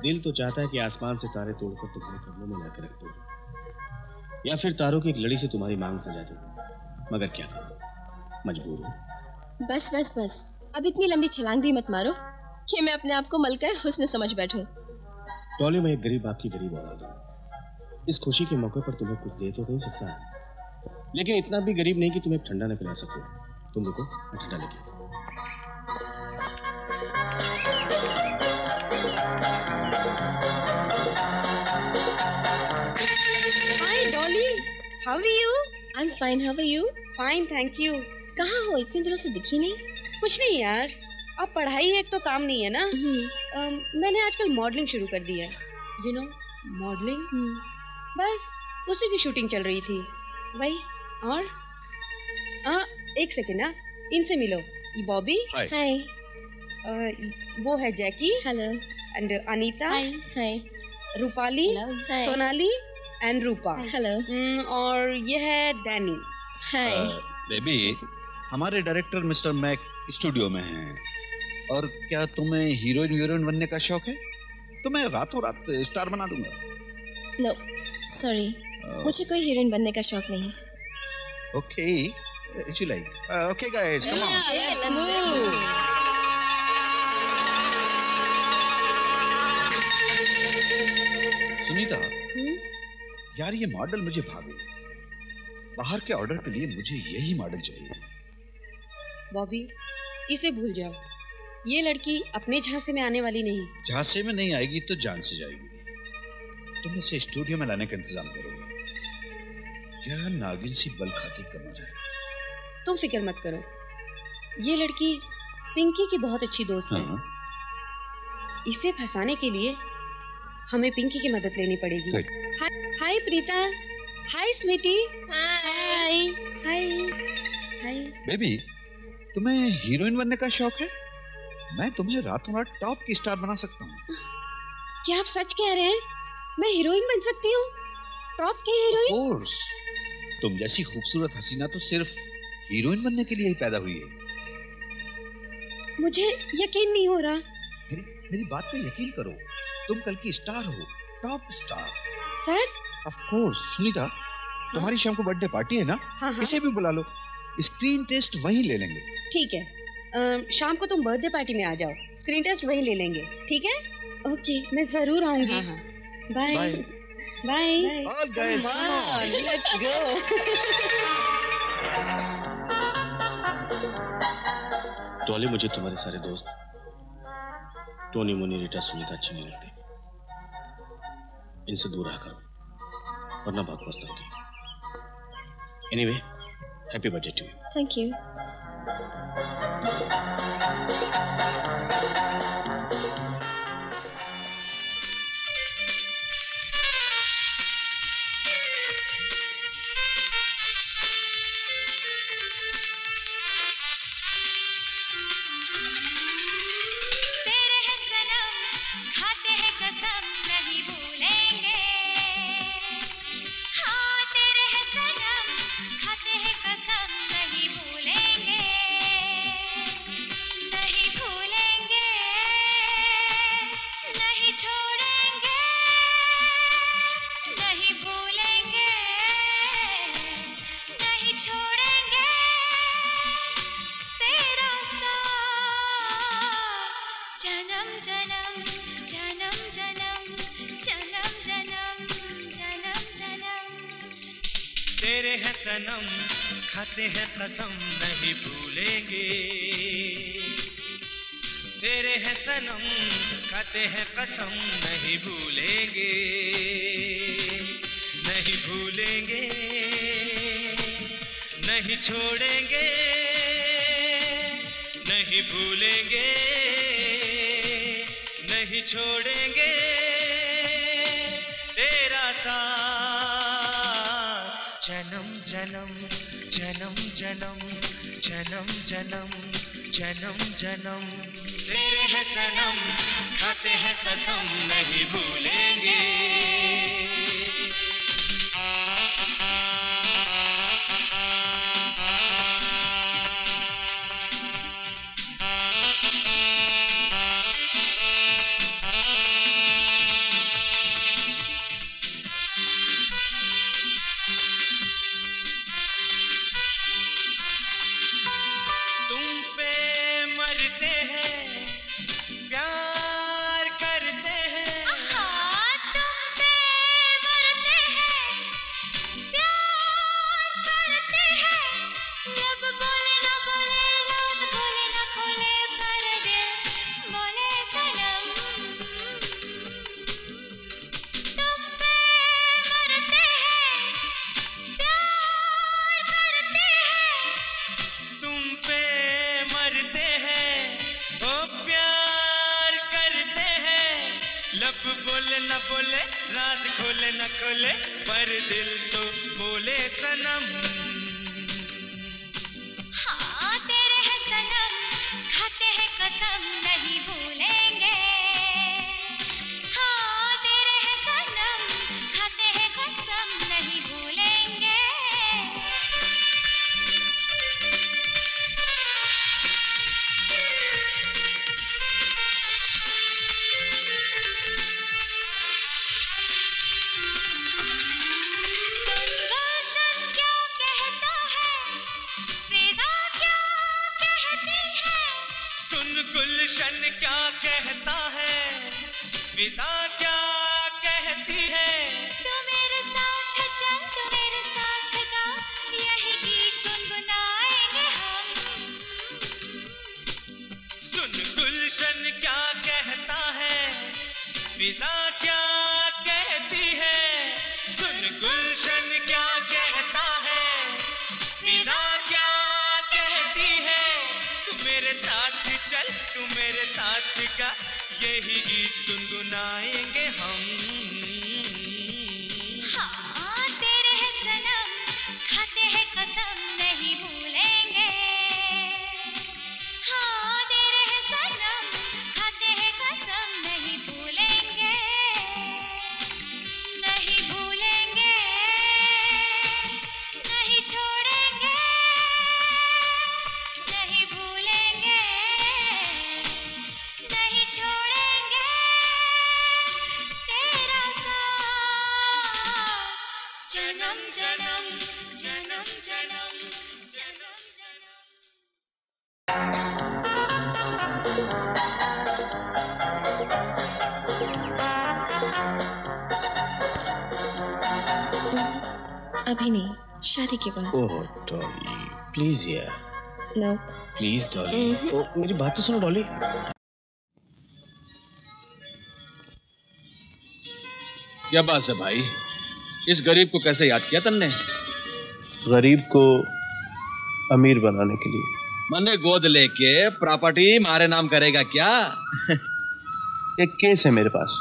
दिल तो चाहता है कि आसमान से तारे तोड़कर तुम्हारे कदमों में लाकर रख दूं, या फिर तारों की एक लड़ी से तुम्हारी मांग सजा दूं, मगर क्या करूं, मजबूर हूं। बस बस बस, अब इतनी लंबी छलांग भी मत मारो कि मैं अपने आप को मलकर हुस्न समझ बैठूं। टॉली, मैं एक गरीब बाप की गरीब औलाद हूं। इस खुशी के मौके पर तुम्हें कुछ दे तो नहीं सकता, लेकिन इतना भी गरीब नहीं कि तुम्हें ठंडा न पिला सकूं। तुम रुको, मैं ठंडा लेके आता हूं। Hi Dolly, how are you? I'm fine, how are you? Fine, thank you. कहाँ हो, इतने दिनों से दिखी नहीं? कुछ नहीं यार, अब पढ़ाई एक तो काम नहीं है ना। मैंने आजकल मॉडलिंग शुरू कर दी है। You know, modelling. बस उसी की शूटिंग चल रही थी। वही और एक सेकेंड ना, इनसे मिलो। ये बॉबी। हाय। वो है Jackie. Hello. And Anita. Hi. Rupali. Sonali and Rupa. Hello. और ये है डैनी। हाय। बेबी, हमारे डायरेक्टर मिस्टर मैक स्टूडियो में हैं। और क्या तुम्हें हीरोइन बनने का शौक है? तो मैं रातों रात स्टार बना दूंगा। नो, सॉरी, मुझे कोई हीरोइन बनने का शौक नहीं। Okay, if you like. Okay guys, come on. Let's move. Sunita, यार ये मॉडल मुझे भा गई। बाहर के ऑर्डर के लिए मुझे यही मॉडल चाहिए। बॉबी, इसे भूल जाओ। ये लड़की अपने झांसे में आने वाली नहीं। झांसे में नहीं आएगी तो जान से जाएगी। तुम इसे स्टूडियो में लाने का इंतजाम करो। क्या नागिन सी बल खाती कमर है। तुम फिक्र मत करो, ये लड़की पिंकी की बहुत अच्छी दोस्त है। इसे फंसाने के लिए हमें पिंकी की मदद लेनी पड़ेगी। हाय प्रीता। हाय स्वीटी। हाय हाय हाय। बेबी, तुम्हें हीरोइन बनने का शौक है? मैं तुम्हें रातों रात टॉप की स्टार बना सकता हूँ। क्या आप सच कह रहे हैं? मैं हीरोइन बन सकती हूँ? टॉप की हीरोइन? Of course. तुम जैसी खूबसूरत हसीना तो सिर्फ हीरोइन बनने के लिए ही पैदा हुई है। मुझे यकीन नहीं हो रहा। मेरी बात पे यकीन करो। तुम कल की स्टार हो, top star. Such? Of course. Sunita, तुम्हारी शाम को बर्थडे पार्टी है ना? हाँ। इसे भी बुला लो। स्क्रीन टेस्ट वहीं ले लेंगे। ठीक है, शाम को तुम बर्थडे पार्टी में आ जाओ। स्क्रीन टेस्ट वहीं ले लेंगे, ठीक है? ओके, मैं जरूर आऊंगी। Bye bye. All guys, come on, let's go. टॉली, मुझे तुम्हारे सारे दोस्त टोनी, मुनी, रीटा, सुनीता अच्छी नहीं लगती। इनसे दूर रहा करो, वरना बहुत पछताओगी। Anyway, happy birthday to you. Thank you. तेरे हैं सनम, खाते हैं कसम नहीं भूलेंगे। तेरे हैं सनम, खाते हैं कसम नहीं भूलेंगे। नहीं भूलेंगे, नहीं छोड़ेंगे, नहीं भूलेंगे, नहीं छोड़ेंगे तेरा साथ। जन्म जन्म जन्म जन्म जन्म जन्म जन्म जन्म। तेरे हैं सनम, खाते हैं कसम नहीं भूलेंगे। लब बोले न बोले, राज खोले न खोले, पर दिल तो बोले सनम। हाँ तेरे हैं सनम, खाते हैं कसम नहीं भूलेंगे। हाँ तेरे हैं सनम, खाते हैं कसम नहीं भूलेंगे। गुलशन क्या कहता है, विदा क्या कहती है। तू मेरे साथ चल, तू मेरे साथ गा, यही गीत गुनगुनाएंगे हम। सुन गुलशन क्या कहता है, विदा क्या कहती है। सुन गुलशन क्या कहता है, विदा क्या कहती है। तू मेरे साथ चल, तू मेरे साथ गा, यही गीत गुनगुनाएंगे हम। हाँ तेरे हैं सनम, खाते हैं कसम नहीं भूलेंगे। हाँ तेरे हैं सनम, खाते हैं कसम नहीं भूलेंगे। नहीं भूलेंगे, नहीं छोड़ेंगे, नहीं भूलेंगे, नहीं छोड़ेंगे तेरा साथ। जन्म जन्म जन्म जन्म जन्म अभी नहीं, शादी के बाद। ओह डॉली प्लीज यार, नो प्लीज डॉली। ओ मेरी बात तो सुनो डॉली। क्या बात है भाई, इस गरीब को कैसे याद किया तुमने? गरीब को अमीर बनाने के लिए। मने गोद लेके प्रॉपर्टी मारे नाम करेगा क्या? एक केस है मेरे पास,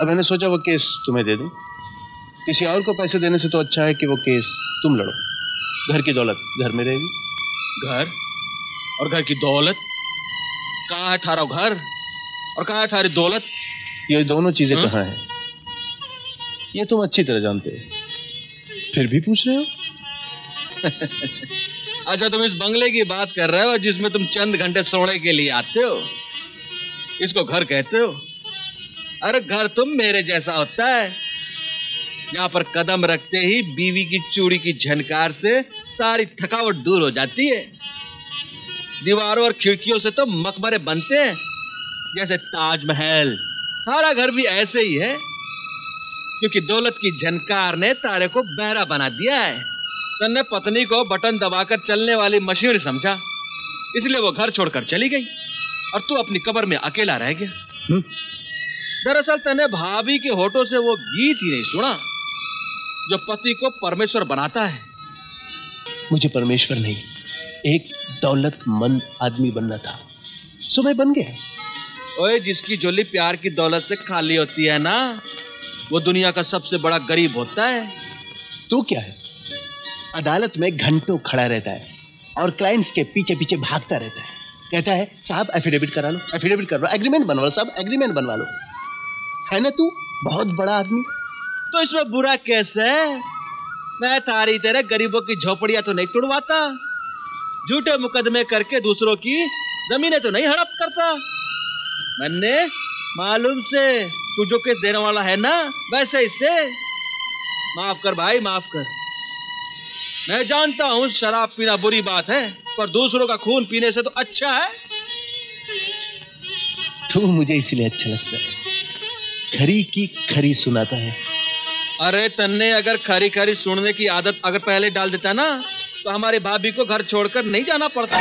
अब मैंने सोचा वो केस तुम्हें दे दूं। किसी और को पैसे देने से तो अच्छा है कि वो केस तुम लड़ो। घर की दौलत घर में रहेगी। घर और घर की दौलत? कहाँ है थारा घर और कहाँ है थारी दौलत? ये दोनों चीजें कहाँ हैं ये तुम अच्छी तरह जानते हो, फिर भी पूछ रहे हो। अच्छा, तुम इस बंगले की बात कर रहे हो जिसमें तुम चंद घंटे सोने के लिए आते हो, इसको घर कहते हो? अरे घर तुम मेरे जैसा होता है, यहाँ पर कदम रखते ही बीवी की चूड़ी की झनकार से सारी थकावट दूर हो जाती है। दीवारों और खिड़कियों से तो मकबरे बनते हैं जैसे ताजमहल। सारा घर भी ऐसे ही है, क्योंकि दौलत की झनकार ने तारे को बहरा बना दिया है। तन्ने पत्नी को बटन दबाकर चलने वाली मशीन समझा, इसलिए वो घर छोड़कर चली गई और तू अपनी कब्र में अकेला रह गया। दरअसल तन्ने भाभी के होठों से वो गीत ही नहीं सुना जो पति को परमेश्वर बनाता है। मुझे परमेश्वर नहीं, एक दौलतमंद आदमी बनना था, सो मैं बन गया। ओए, जिसकी झोली प्यार की दौलत से खाली होती है ना, वो दुनिया का सबसे बड़ा गरीब होता है। तू क्या है, अदालत में घंटों खड़ा रहता है और क्लाइंट्स के पीछे पीछे भागता रहता है, कहता है साहब एफिडेविट करा लो, एफिडेविट करवा, एग्रीमेंट बनवा लो साहब, एग्रीमेंट बनवा लो। है ना तू बहुत बड़ा आदमी? तो इसमें बुरा कैसे? मैं तारी तेरे गरीबों की झोपड़ियां तो नहीं तुड़वाता, झूठे मुकदमे करके दूसरों की जमीनें तो नहीं हड़प करता। मैंने मालूम से तू जो केस देने वाला है ना, वैसे इससे माफ कर भाई, माफ कर। मैं जानता हूं शराब पीना बुरी बात है, पर दूसरों का खून पीने से तो अच्छा है। तू मुझे इसलिए अच्छा लगता है, खरी की खरी सुनाता है। अरे तन्ने अगर खरी खरी सुनने की आदत अगर पहले डाल देता ना, तो हमारी भाभी को घर छोड़कर नहीं जाना पड़ता।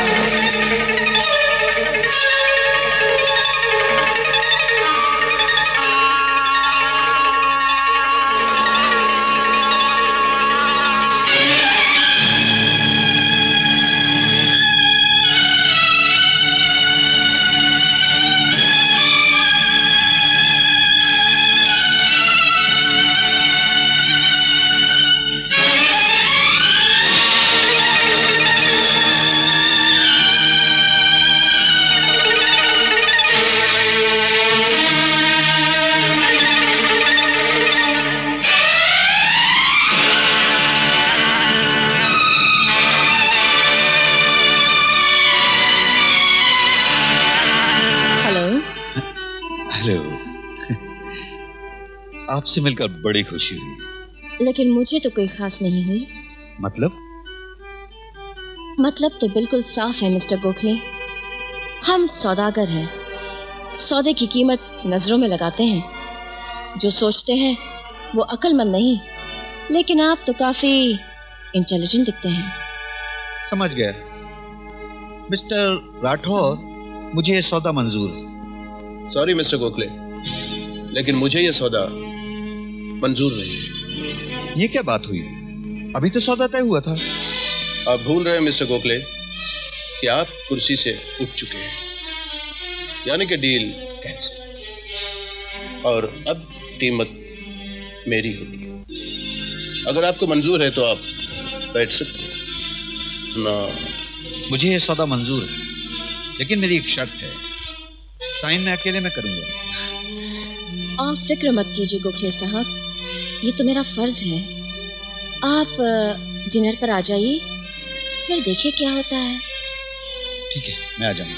आपसे मिलकर बड़ी खुशी हुई। लेकिन मुझे तो कोई खास नहीं हुई। मतलब तो बिल्कुल साफ है मिस्टर गोखले। हम सौदागर हैं, सौदे की कीमत नजरों में लगाते हैं। जो सोचते हैं वो अक्लमंद नहीं, लेकिन आप तो काफी इंटेलिजेंट दिखते हैं। समझ गया मिस्टर राठौर, मुझे ये सौदा मंजूर है। सॉरी मिस्टर गोखले, लेकिन मुझे ये सौदा मंजूर नहीं है। ये क्या बात हुई? अभी तो सौदा तय हुआ था। आप भूल रहे हैं मिस्टर गोखले कि आप कुर्सी से उठ चुके हैं, यानी कि डील कैंसिल, और अब कीमत मेरी होगी। अगर आपको मंजूर है तो आप बैठ सकते हैं ना। मुझे ये सौदा मंजूर है, लेकिन मेरी एक शर्त है। साइन मैं अकेले में करूंगा। आप फिक्र मत कीजिए गोखले साहब, ये तो मेरा फर्ज है। आप डिनर पर आ जाइए, फिर देखिए क्या होता है। ठीक है, मैं आ जाऊंगा।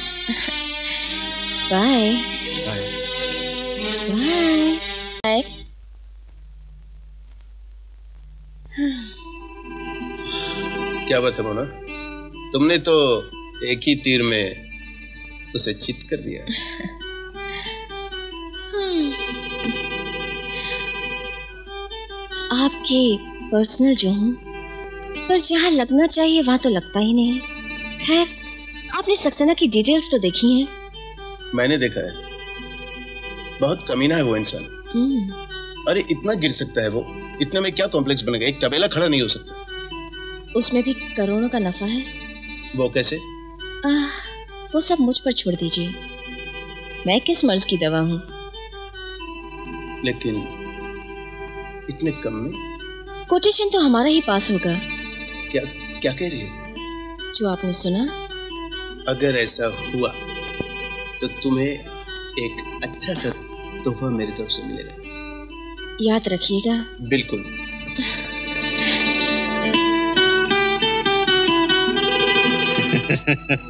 Bye bye bye bye. क्या बात है मोना, तुमने तो एक ही तीर में उसे चित कर दिया। आपकी पर्सनल जो हूँ, पर जहाँ लगना चाहिए वहां तो लगता ही नहीं। खैर, आपने सक्सेना की डिटेल्स तो देखी हैं? मैंने देखा है, बहुत कमीना है वो इंसान। अरे इतना गिर सकता है वो, इतने में क्या कॉम्प्लेक्स बन गया, एक तबेला खड़ा नहीं हो सकता। उसमें भी करोड़ों का नफा है। वो कैसे? वो सब मुझ पर छोड़ दीजिए, मैं किस मर्ज की दवा हूँ। लेकिन इतने कम में? कोटेशन तो हमारा ही पास होगा। क्या क्या कह रही हो? जो आपने सुना। अगर ऐसा हुआ तो तुम्हें एक अच्छा सा तोहफा मेरी तरफ से मिलेगा, याद रखिएगा। बिल्कुल।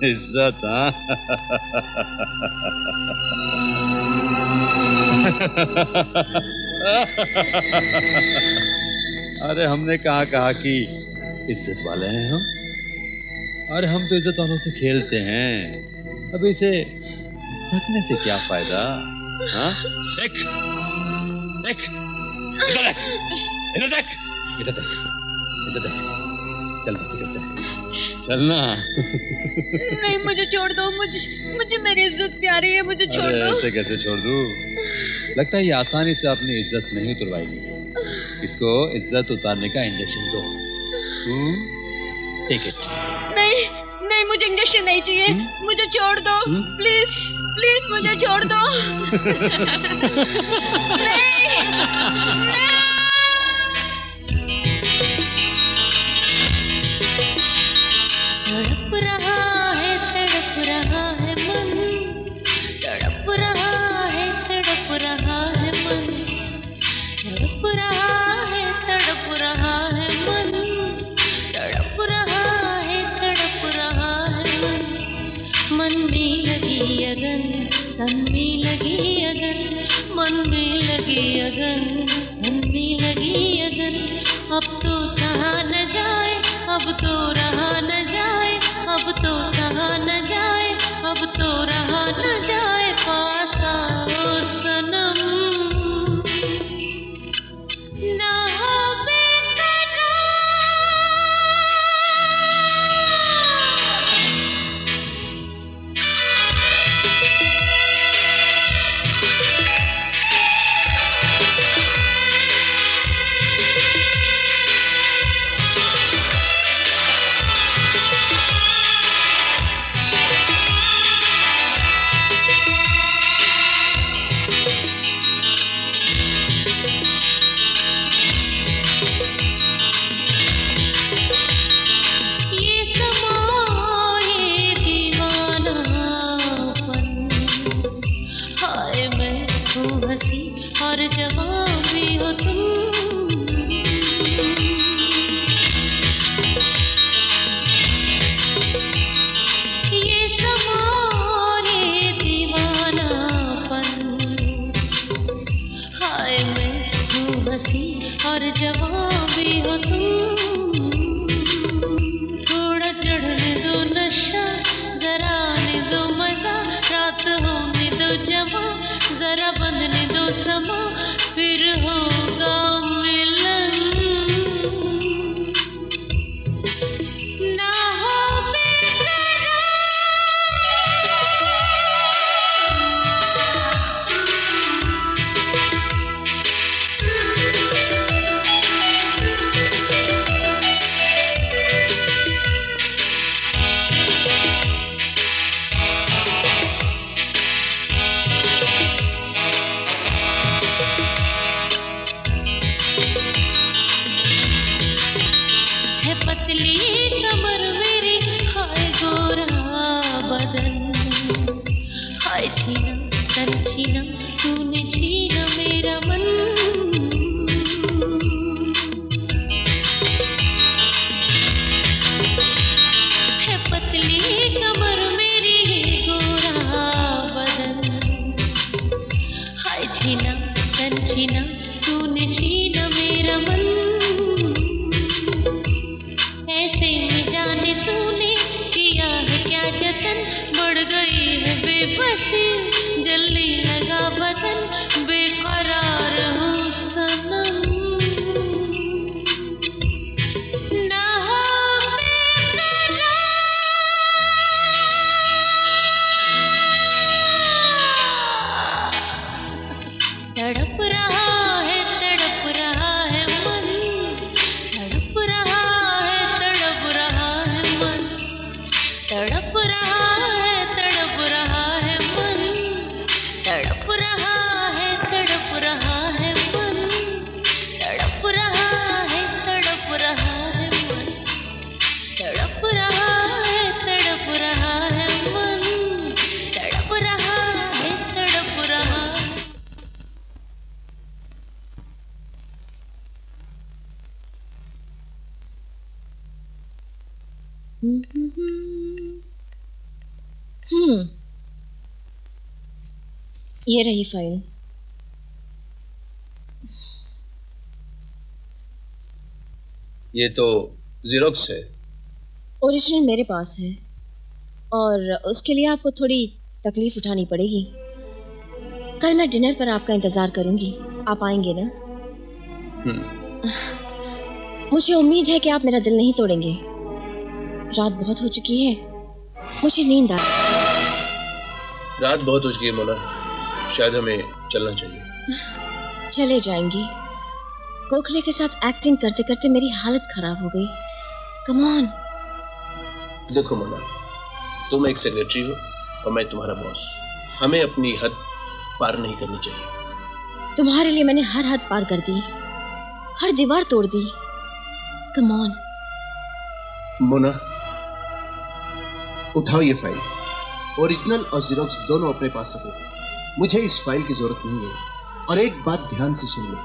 इज्जत, हाँ? अरे हमने कहा कि इज्जत वाले हैं हम। अरे हम तो इज्जत वालों से खेलते हैं। अब इसे ढकने से क्या फायदा? हाँ? देख देख, इधर देख, इधर देख, इधर देख, इधर देख। चल बातें करते हैं, चलना। नहीं, मुझे छोड़ दो, मुझे मेरी इज्जत प्यारी है, मुझे छोड़ दो। ऐसे कैसे छोड़ दूं? लगता है ये आसानी से अपनी इज्जत नहीं उतरवाएगी। इसको इज्जत उतारने का इंजेक्शन दो। Take it. नहीं नहीं, मुझे इंजेक्शन नहीं चाहिए। मुझे छोड़ दो, प्लीज प्लीज, मुझे छोड़ दो। नहीं, नहीं। तड़प रहा है मन, तड़प रहा है मन, तड़प रहा है मन, तड़प रहा है मन, तड़प रहा है मन। मन में लगी अगन, तन में लगी अगन, मन में लगी अगन, तन में लगी अगन। अब तो सहा न जाए, अब तो रहा न जाए, अब तो सहा न जाए, अब तो रहा न जाए। पास आओ सनम, ना हो बेकरार। ये रही फाइल। ये तो ज़ेरॉक्स है। ओरिजिनल मेरे पास है और उसके लिए आपको थोड़ी तकलीफ उठानी पड़ेगी। कल मैं डिनर पर आपका इंतजार करूंगी, आप आएंगे ना? मुझे उम्मीद है कि आप मेरा दिल नहीं तोड़ेंगे। रात बहुत हो चुकी है, मुझे नींद आ रही है। रात बहुत हो चुकी है मोना, शायद हमें चलना चाहिए। चले जाएंगी। गोखले के साथ एक्टिंग करते करते मेरी हालत खराब हो गई। Come on. देखो मोना, तुम एक सेक्रेटरी हो और मैं तुम्हारा बॉस। हमें अपनी हद पार नहीं करनी चाहिए। तुम्हारे लिए मैंने हर हद पार कर दी, हर दीवार तोड़ दी। कम ऑन मोना, उठाओ ये फाइल। ओरिजिनल और ज़ेरॉक्स दोनों अपने पास रखो। मुझे इस फाइल की जरूरत नहीं है। और एक बात ध्यान से सुन लो,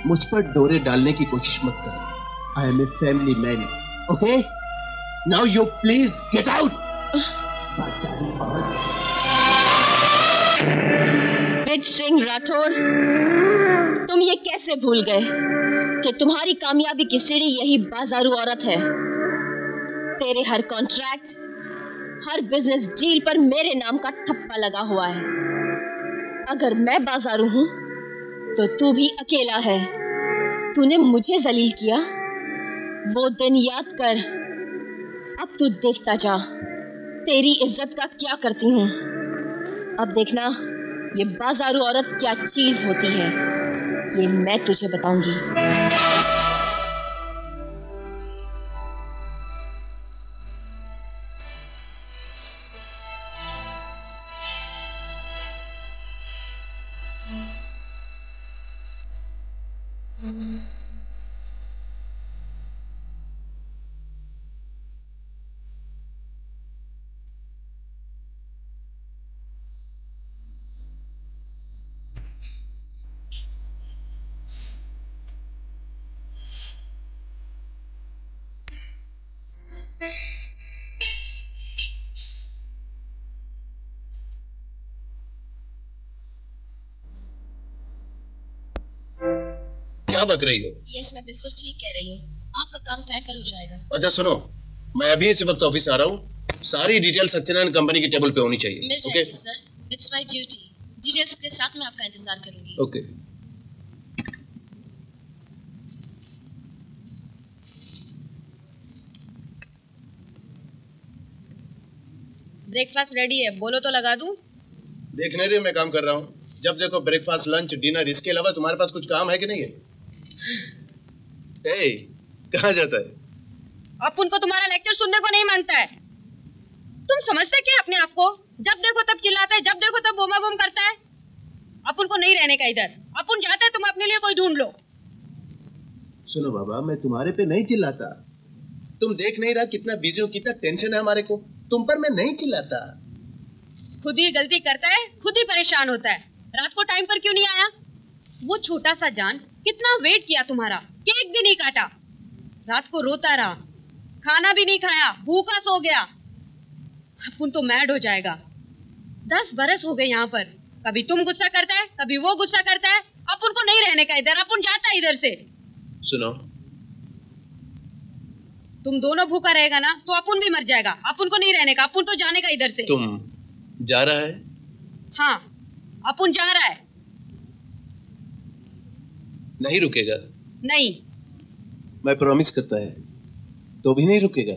मुझ पर डोरे डालने की कोशिश मत करो। I am a family man, okay? Now you please get out. Brij Singh Rathore, तुम ये कैसे भूल गए कि तुम्हारी कामयाबी की सीढ़ी यही बाजारू औरत है। तेरे हर कॉन्ट्रैक्ट, हर बिजनेस डील पर मेरे नाम का ठप्पा लगा हुआ है। अगर मैं बाजारू हूं तो तू भी अकेला है। तूने मुझे जलील किया, वो दिन याद कर। अब तू देखता जा तेरी इज्जत का क्या करती हूं। अब देखना ये बाजारू औरत क्या चीज होती है, ये मैं तुझे बताऊंगी। क्या बक रही हो? यस, मैं बिल्कुल ठीक कह रही हूँ। आपका काम टाइम पर हो जाएगा। अच्छा सुनो, मैं अभी इसी वक्त ऑफिस आ रहा हूँ। सारी डिटेल सत्यनारायण कंपनी की टेबल पे होनी चाहिए। मिल जाएगी sir, it's my duty. Details के साथ मैं आपका इंतजार करूंगी। ओके। ब्रेकफास्ट रेडी है, बोलो तो लगा दूं। देखने रहे, मैं काम कर रहा हूँ। जब देखो ब्रेकफास्ट, लंच, डिनर, इसके अलावा तुम्हारे पास कुछ काम है कि नहीं है? ए, कहाँ जाता है? अब उनको तुम्हारा लेक्चर सुनने को नहीं मानता है। तुम समझते क्या अपने आप को? जब देखो तब चिल्लाता है, जब देखो तब बोमा बोम करता है। अपन को नहीं रहने का इधर। अपन जाते हैं, तुम अपने लिए कोई ढूंढ लो। सुनो बाबा, मैं तुम्हारे पे नहीं चिल्लाता। तुम देख नहीं रहा कितना बिजी हूँ, कितना टेंशन है हमारे को। तुम पर मैं नहीं चिल्लाता। खुद ही गलती करता है, खुद ही परेशान होता है। रात को टाइम पर क्यों नहीं आया? वो छोटा सा जान कितना वेट किया तुम्हारा, केक भी नहीं काटा। रात को रोता रहा, खाना भी नहीं खाया, भूखा सो गया। अपन तो मैड हो जाएगा। 10 बरस हो गए यहाँ पर। कभी तुम गुस्सा करता है, कभी वो गुस्सा करता है। अपन को नहीं रहने का इधर, अपन जाता है इधर से। सुनो, तुम दोनों भूखा रहेगा ना तो अपन भी मर जाएगा। अपन को नहीं रहने का, अपन तो जाने का इधर से। तुम जा रहा है? हाँ, अपन जा रहा है। नहीं रुकेगा? नहीं। मैं प्रॉमिस करता है तो भी नहीं रुकेगा?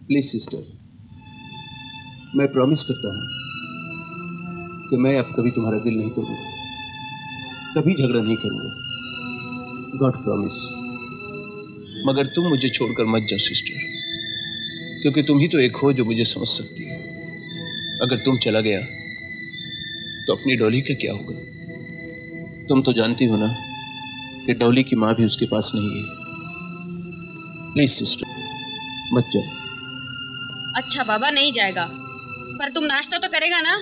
प्लीज सिस्टर, मैं प्रॉमिस करता हूं कि मैं अब कभी तुम्हारा दिल नहीं तोड़ूंगा, कभी झगड़ा नहीं करूंगा। God promise. मगर तुम मुझे छोड़कर मत जाओ सिस्टर, क्योंकि तुम ही तो एक हो जो मुझे समझ सकती है। अगर तुम चला गया तो अपनी डॉली का क्या होगा? तुम तो जानती हो ना कि डॉली की माँ भी उसके पास नहीं है। प्लीज सिस्टर, मत जाओ। अच्छा बाबा, नहीं जाएगा, पर तुम नाश्ता तो करेगा ना?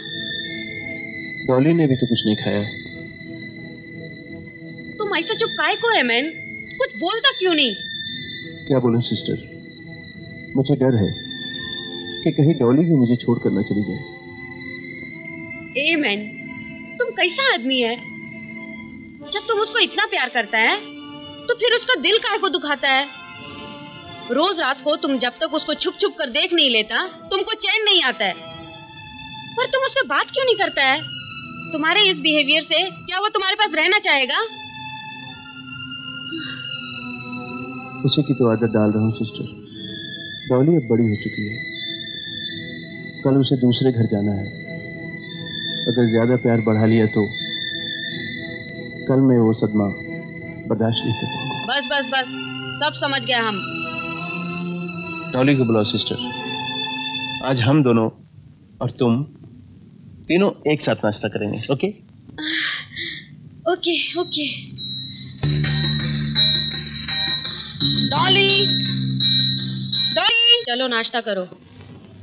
डॉली ने भी तो कुछ नहीं खाया। तुम ऐसा चुप काहे को है मैन? कुछ बोलता क्यों नहीं? क्या बोलूं सिस्टर, मुझे डर है। कि कहीं डॉली भी मुझे छोड़कर न चली जाए। ए मैन, तुम कैसा आदमी है? जब तुम उसको इतना प्यार करता है तो फिर उसका दिल काहे को दुखाता है? रोज रात को तुम जब तक उसको छुप छुप कर देख नहीं लेता तुमको चैन नहीं आता है। पर तुम उससे बात क्यों नहीं करता है? तुम्हारे इस बिहेवियर से क्या वो तुम्हारे पास रहना चाहेगा? उसे की तो आदत डाल रहा हूँ सिस्टर। डॉली अब बड़ी हो चुकी है, कल उसे दूसरे घर जाना है। अगर ज्यादा प्यार बढ़ा लिया तो कल मैं वो सदमा बर्दाश्त नहीं कर पाऊंगा। बस बस बस, सब समझ गया हम। डॉली को बुलाओ सिस्टर। आज हम दोनों और तुम तीनों एक साथ नाश्ता करेंगे। Okay okay okay. Dolly Dolly, चलो नाश्ता करो।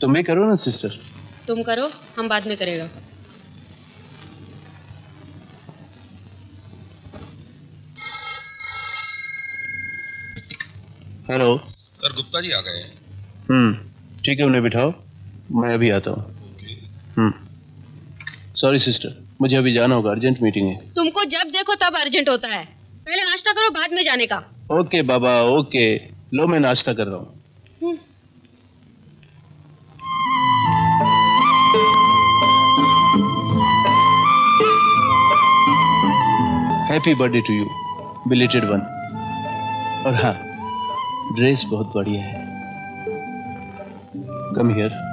तुम भी करो ना सिस्टर। तुम करो, हम बाद में करेगा। हेलो सर, गुप्ता जी आ गए हैं। ठीक है, उन्हें बिठाओ, मैं अभी आता हूँ। सॉरी सिस्टर, मुझे अभी जाना होगा, अर्जेंट मीटिंग है। तुमको जब देखो तब अर्जेंट होता है। पहले नाश्ता करो, बाद में जाने का। ओके बाबा, ओके। लो मैं नाश्ता कर रहा हूँ। Happy birthday to you, belated one. और हाँ, ड्रेस बहुत बढ़िया है। Come here.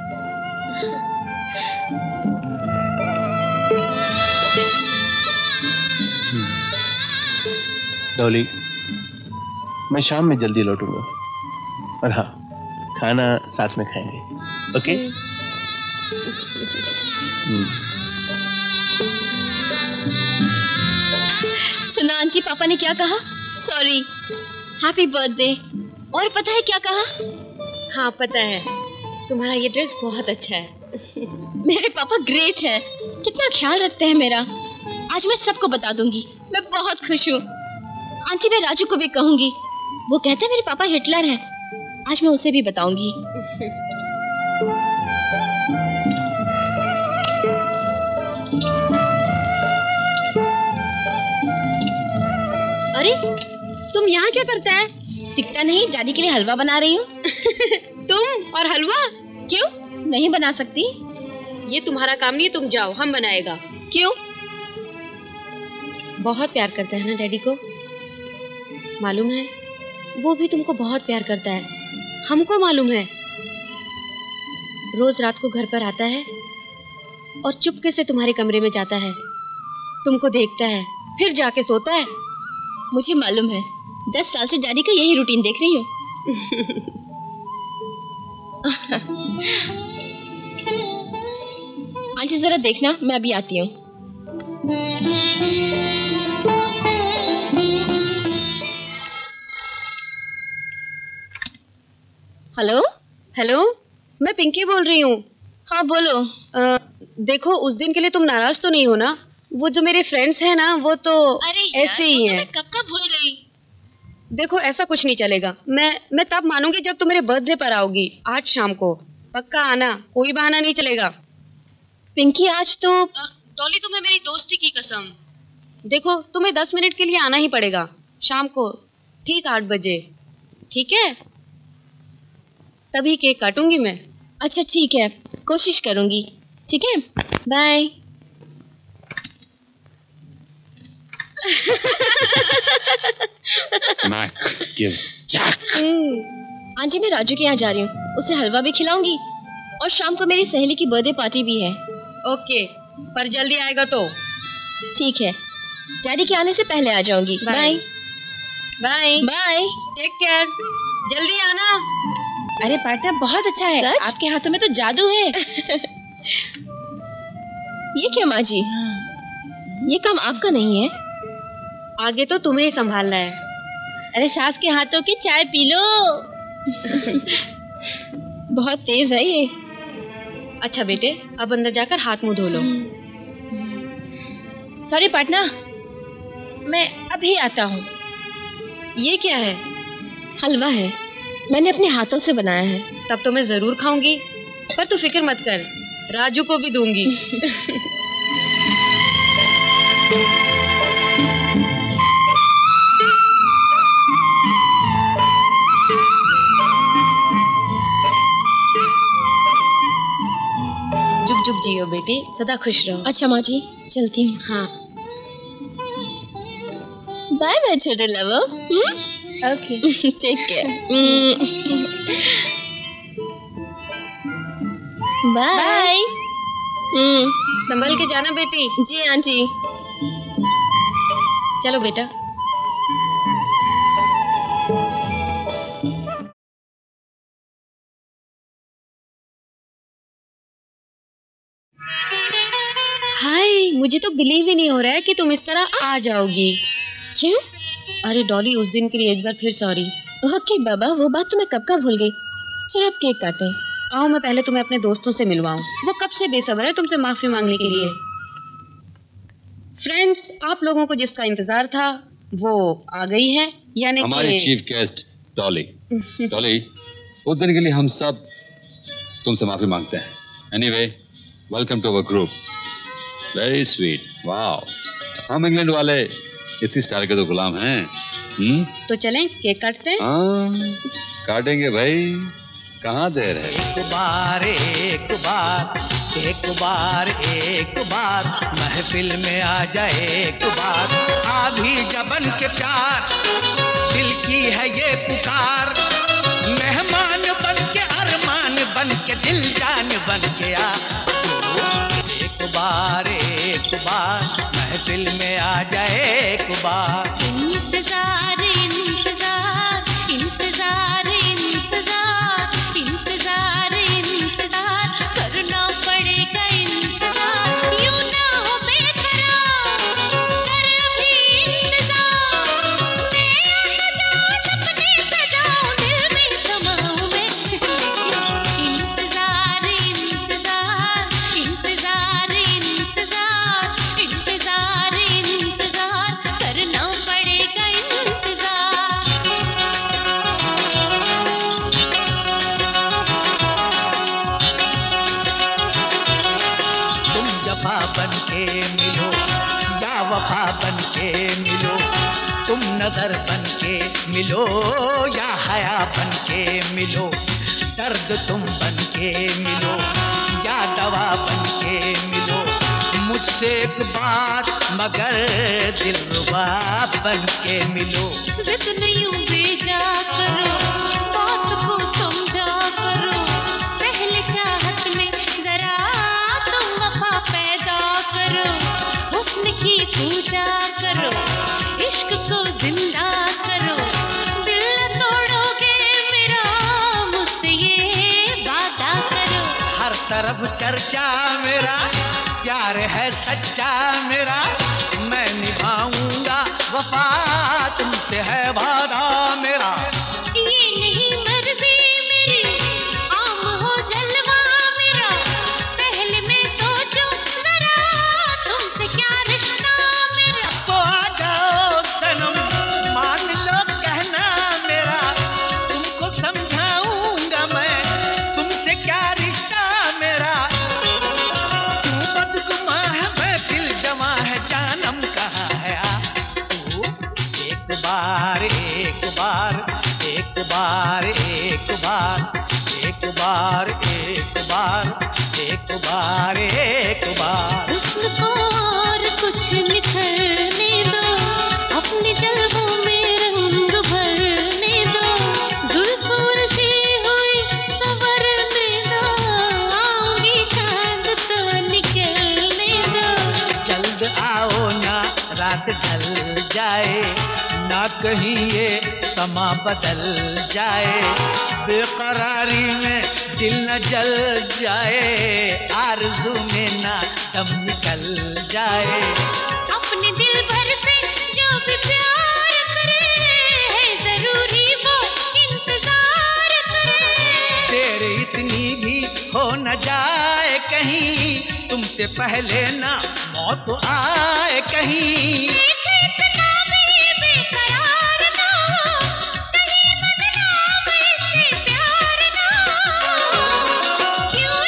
डॉली, मैं शाम में जल्दी लौटूंगा। और हाँ, खाना साथ में खाएंगे। ओके? सुना आंटी, पापा ने क्या कहा? Sorry, happy birthday. और पता है क्या कहा? हाँ पता है, तुम्हारा ये ड्रेस बहुत अच्छा है। मेरे पापा ग्रेट है, कितना ख्याल रखते हैं मेरा। आज मैं सबको बता दूंगी, मैं बहुत खुश हूँ। आंटी, मैं राजू को भी कहूंगी। वो कहते हैं मेरे पापा हिटलर हैं। आज मैं उसे भी बताऊंगी। अरे तुम यहाँ क्या करता है? दिखता नहीं, दादी के लिए हलवा बना रही हूँ। तुम और हलवा? क्यों नहीं बना सकती? ये तुम्हारा काम नहीं, तुम जाओ, हम बनाएगा। क्यों? बहुत प्यार करता है ना डैडी को, मालूम है? वो भी तुमको बहुत प्यार करता है, हमको मालूम है। रोज रात को घर पर आता है और चुपके से तुम्हारे कमरे में जाता है, तुमको देखता है, फिर जाके सोता है। मुझे मालूम है, 10 साल से डैडी का यही रूटीन देख रही हूँ। आंटी जरा देखना, मैं अभी आती हूँ। हेलो हेलो, मैं पिंकी बोल रही हूँ। हाँ बोलो। देखो, उस दिन के लिए तुम नाराज तो नहीं हो ना? वो जो मेरे फ्रेंड्स हैं ना, वो तो ऐसे ही हैं। मैं कब का भूल गई। देखो, ऐसा कुछ नहीं चलेगा। मैं तब मानूंगी जब तुम मेरे बर्थडे पर आओगी, आज शाम को। पक्का आना, कोई बहाना नहीं चलेगा। पिंकी, आज तो डॉली, तुम्हें मेरी दोस्ती की कसम। देखो, तुम्हें 10 मिनट के लिए आना ही पड़ेगा, शाम को ठीक 8 बजे। ठीक है? तभी केक काटूंगी मैं। अच्छा ठीक है, कोशिश करूंगी। ठीक है, बाय। आंटी, मैं राजू के यहाँ जा रही हूँ, उसे हलवा भी खिलाऊंगी और शाम को मेरी सहेली की बर्थडे पार्टी भी है। ओके, पर जल्दी आएगा तो। ठीक है, डैडी के आने से पहले आ जाऊंगी। Bye bye bye, take care, जल्दी आना। अरे पार्टनर, बहुत अच्छा है। सच? आपके हाथों में तो जादू है। ये क्या माँ जी, ये काम आपका नहीं है। आगे तो तुम्हें ही संभालना है। अरे सास के हाथों की चाय पी लो। बहुत तेज है ये। अच्छा बेटे, अब अंदर जाकर हाथ मुंह धो लो। सॉरी पार्टनर, मैं अभी आता हूँ। ये क्या है? हलवा है, मैंने अपने हाथों से बनाया है। तब तो मैं जरूर खाऊंगी। पर तू फिक्र मत कर, राजू को भी दूंगी। जुग जुग जियो बेटी, सदा खुश रहो। अच्छा माँ जी, चलती हूँ। हाँ, बाय बाय छोटे lover. Okay, take care. Bye. संभल के जाना बेटी। जी आंटी। चलो बेटा। हाय, मुझे तो बिलीव ही नहीं हो रहा है कि तुम इस तरह आ जाओगी। क्यों? अरे डॉली, उस दिन के लिए एक बार फिर सॉरी। ओके बाबा, वो बात तो मैं कब का भूल गई। चलो अब केक काटें। आओ, मैं पहले तुम्हें अपने दोस्तों से मिलवाऊं। वो कब से बेसब्र है तुमसे माफी मांगने के लिए। फ्रेंड्स, आप लोगों को जिसका इंतजार था वो आ गई है, यानी हमारी चीफ गेस्ट डॉली। डॉली, उस दिन के लिए हम सब तुमसे माफी मांगते हैं। Anyway, welcome to our group. Very sweet. Wow, हम इंग्लैंड वाले इसी स्टाइल के तो गुलाम हैं। तो चलें केक काटते हैं। हाँ, काटेंगे भाई, कहाँ देर है। एक बार महफिल में आ जाए एक बार, आधी जबन के प्यार, दिल की है ये पुकार, मेहमान बन के अरमान बन के दिल जान बन के आ। एक बार महफिल में आ जाए एक बार। इंतजार इंतजार इंतजार इंतजार इंतजार इंतजार करना पड़ेगा इंतजार, यूं ना हो बेकरार, कर अभी इंतजार। मैं सपने सजाऊं, दिल में समाऊं मैं, इंतजार इंतजार इंतजार इंतजार इंतजार इंतजार करना पड़ेगा इंतजार। तुम जफा बन के मिलो या वफा बन के मिलो, तुम नजर बन के मिलो या हया बन के मिलो, दर्द तुम बन के मिलो या दवा बन के मिलो, मुझसे एक बात मगर दिलरुबा बन के मिलो। जिद यूं बेजा करो, बात को समझा करो, पहले चाहत में जरा तुम वफा पैदा करो, हुस्न की पूजा करो, इश्क को जिंदा करो, दिल न तोड़ोगे मेरा, मुझसे ये वादा करो। हर तरफ चर्चा मेरा, प्यार है सच्चा मेरा, मैं निभाऊंगा वफा, तुमसे है वादा मेरा। ये नहीं मर्जी मेरी, आम हो जलवा मेरा, पहले मैं सोचूं जरा, तुमसे क्या रिश्ता मेरा। तो आ जाओ सनम, मान लो कहना मेरा, तुमको समझाऊंगा मैं, तुमसे क्या रिश्ता मेरा। तू बदगुमा है, मैं दिल जमा है, जानम कहाँ है आ। तू एक बार एक बार एक बार एक बार एक बार एक बार एक बार एक बार। हुस्न को और कुछ निखरने दो, अपने जलवों में रंग भरने दो, जुल्फ उलझी हुई संवरने दो, आऊंगी चांद तो निकलने दो। जल्द आओ ना रात ढल जाए, ना कहीं ये समा बदल जाए, बेकरारी में दिल न जल जाए, आरज़ू में ना दम निकल जाए। अपने दिल भर से जो भी प्यार करे, है जरूरी वो इंतजार करे। देर इतनी भी हो न जाए कहीं, तुमसे पहले ना मौत आए कहीं। इतना भी बेकरार ना हो, कहीं बदनाम इससे प्यार ना हो, क्यों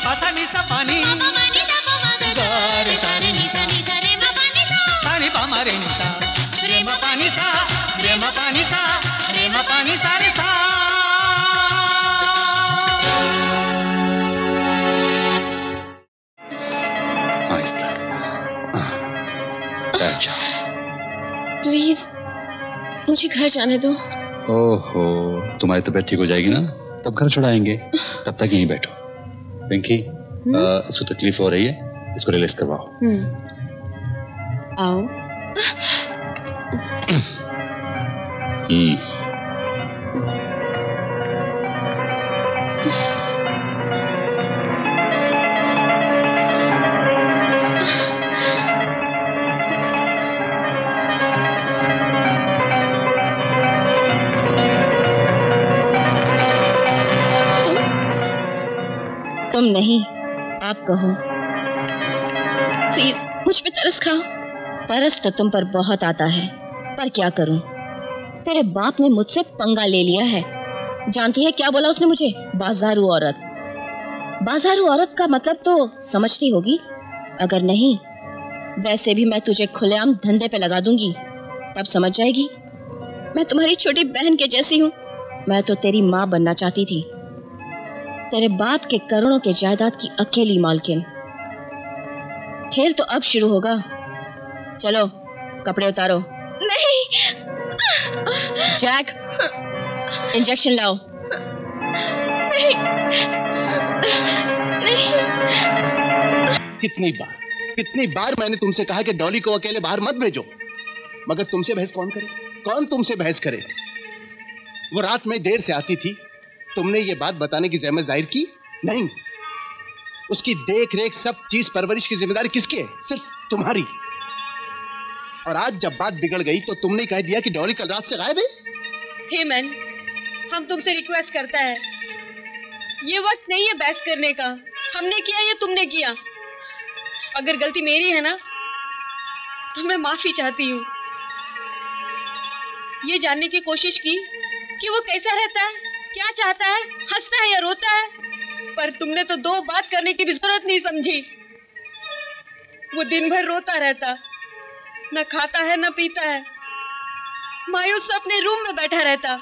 पासा निसा पानी गारे सारे निसा पानी पामा रे निसा रे मा पानी सा रे मा पानी सा रे मा पानी सा रे सा। आहिस्ता बैठ जाओ। प्लीज मुझे घर जाने दो। ओहो, तुम्हारी तबीयत ठीक हो जाएगी ना तब घर छुड़ाएंगे, तब तक यहीं बैठो। पिंकी, इसको तकलीफ हो रही है, इसको रिलैक्स करवाओ। आओ। तुम नहीं, आप कहो। प्लीज मुझ पे तरस खाओ। तरस तो तुम पर बहुत आता है, पर क्या करूं? तेरे बाप ने मुझसे पंगा ले लिया है। जानती है क्या बोला उसने मुझे? बाजारू औरत। बाजारू औरत का मतलब तो समझती होगी, अगर नहीं वैसे भी मैं तुझे खुलेआम धंधे पे लगा दूंगी, तब समझ जाएगी। मैं तुम्हारी छोटी बहन के जैसी हूँ। मैं तो तेरी माँ बनना चाहती थी, तेरे बाप के करोड़ों के जायदाद की अकेली मालकिन। खेल तो अब शुरू होगा। चलो कपड़े उतारो। नहीं। जैक, इंजेक्शन लाओ। नहीं। नहीं। कितनी बार मैंने तुमसे कहा कि डॉली को अकेले बाहर मत भेजो, मगर तुमसे बहस कौन करे? कौन तुमसे बहस करे? वो रात में देर से आती थी, तुमने ये बात बताने की जहमत जाहिर की नहीं। उसकी देख रेख, सब चीज, परवरिश की जिम्मेदारी किसकी है? सिर्फ तुम्हारी। और आज जब बात बिगड़ गई तो तुमने कह दिया कि डॉली कल रात से गायब है। हेमन, हम तुमसे रिक्वेस्ट करता है, ये वक्त नहीं है बहस करने का। हमने किया या तुमने किया? अगर गलती मेरी है ना तो मैं माफी चाहती हूँ। ये जानने की कोशिश की कि वो कैसा रहता है, क्या चाहता है, हंसता है या रोता है, पर तुमने तो दो बात करने की भी जरूरत नहीं समझी। वो दिन भर रोता रहता, न खाता है न पीता है, मायूस अपने रूम में बैठा रहता।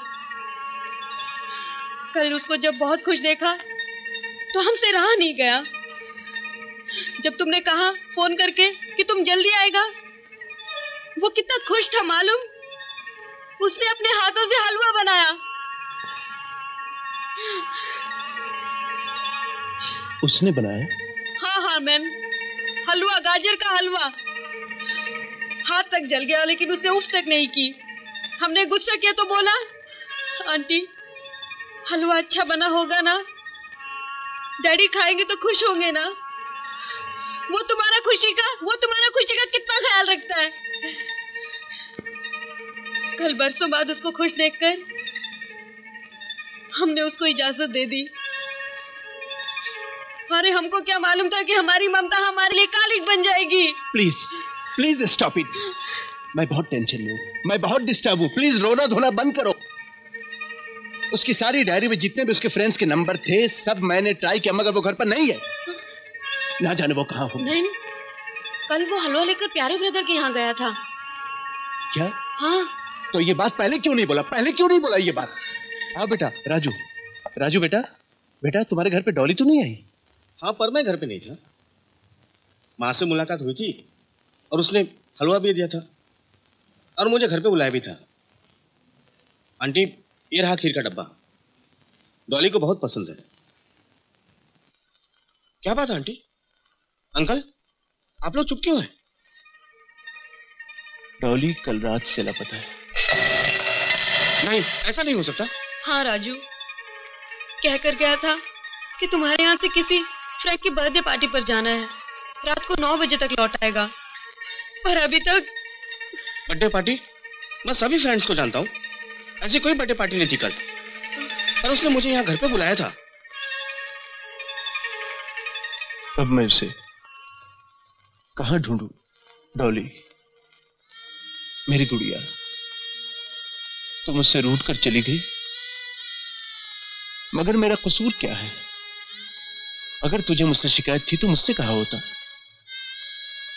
कल उसको जब बहुत खुश देखा तो हमसे रहा नहीं गया। जब तुमने कहा फोन करके कि तुम जल्दी आएगा, वो कितना खुश था मालूम। उसने अपने हाथों से हलवा बनाया। उसने बनाया? हाँ मैन, हलवा, गाजर का हलवा। हाथ तक जल गया लेकिन उसने उफ तक नहीं की। हमने गुस्सा किया तो बोला, आंटी हलवा अच्छा बना होगा ना, डैडी खाएंगे तो खुश होंगे ना। वो तुम्हारा खुशी का कितना ख्याल रखता है। कल बरसों बाद उसको खुश देखकर हमने उसको इजाजत दे दी। अरे हमको क्या मालूम था कि हमारी ममता हमारे लिए कालिज बन जाएगी। Please stop it. मैं बहुत टेंशन में हूँ, मैं बहुत डिस्टर्ब हूँ। प्लीज रोना धोना बंद करो। उसकी सारी डायरी में जितने भी उसके फ्रेंड्स के नंबर थे सब मैंने ट्राई किया, मगर वो घर पर नहीं है। ना जाने वो कहाँ हो। नहीं, कल वो हलवा लेकर प्यारे ब्रदर के यहाँ गया था। क्या? हाँ। तो ये बात पहले क्यों नहीं बोला? ये बात। हाँ बेटा, राजू बेटा तुम्हारे घर पे डॉली तो नहीं आई? हाँ, पर मैं घर पे नहीं था। माँ से मुलाकात हुई थी और उसने हलवा भी दिया था और मुझे घर पे बुलाया भी था। आंटी, ये रहा खीर का डब्बा, डॉली को बहुत पसंद है। क्या बात है आंटी? अंकल, आप लोग चुप क्यों हैं? डॉली कल रात से लापता है। नहीं, ऐसा नहीं हो सकता। हाँ राजू, कह कर गया था कि तुम्हारे यहाँ से किसी फ्रेंड की बर्थडे पार्टी पर जाना है, रात को 9 बजे तक लौट आएगा, पर अभी तक। Birthday party? मैं सभी फ्रेंड्स को जानता हूँ, ऐसी कोई बर्थडे पार्टी नहीं थी कल, पर उसने मुझे यहाँ घर पे बुलाया था। अब मैं उसे कहाँ ढूंढूं? डॉली, मेरी गुड़िया, तुम मुझसे रूठ कर चली गई, मगर मेरा कसूर क्या है? अगर तुझे मुझसे शिकायत थी तो मुझसे कहा होता,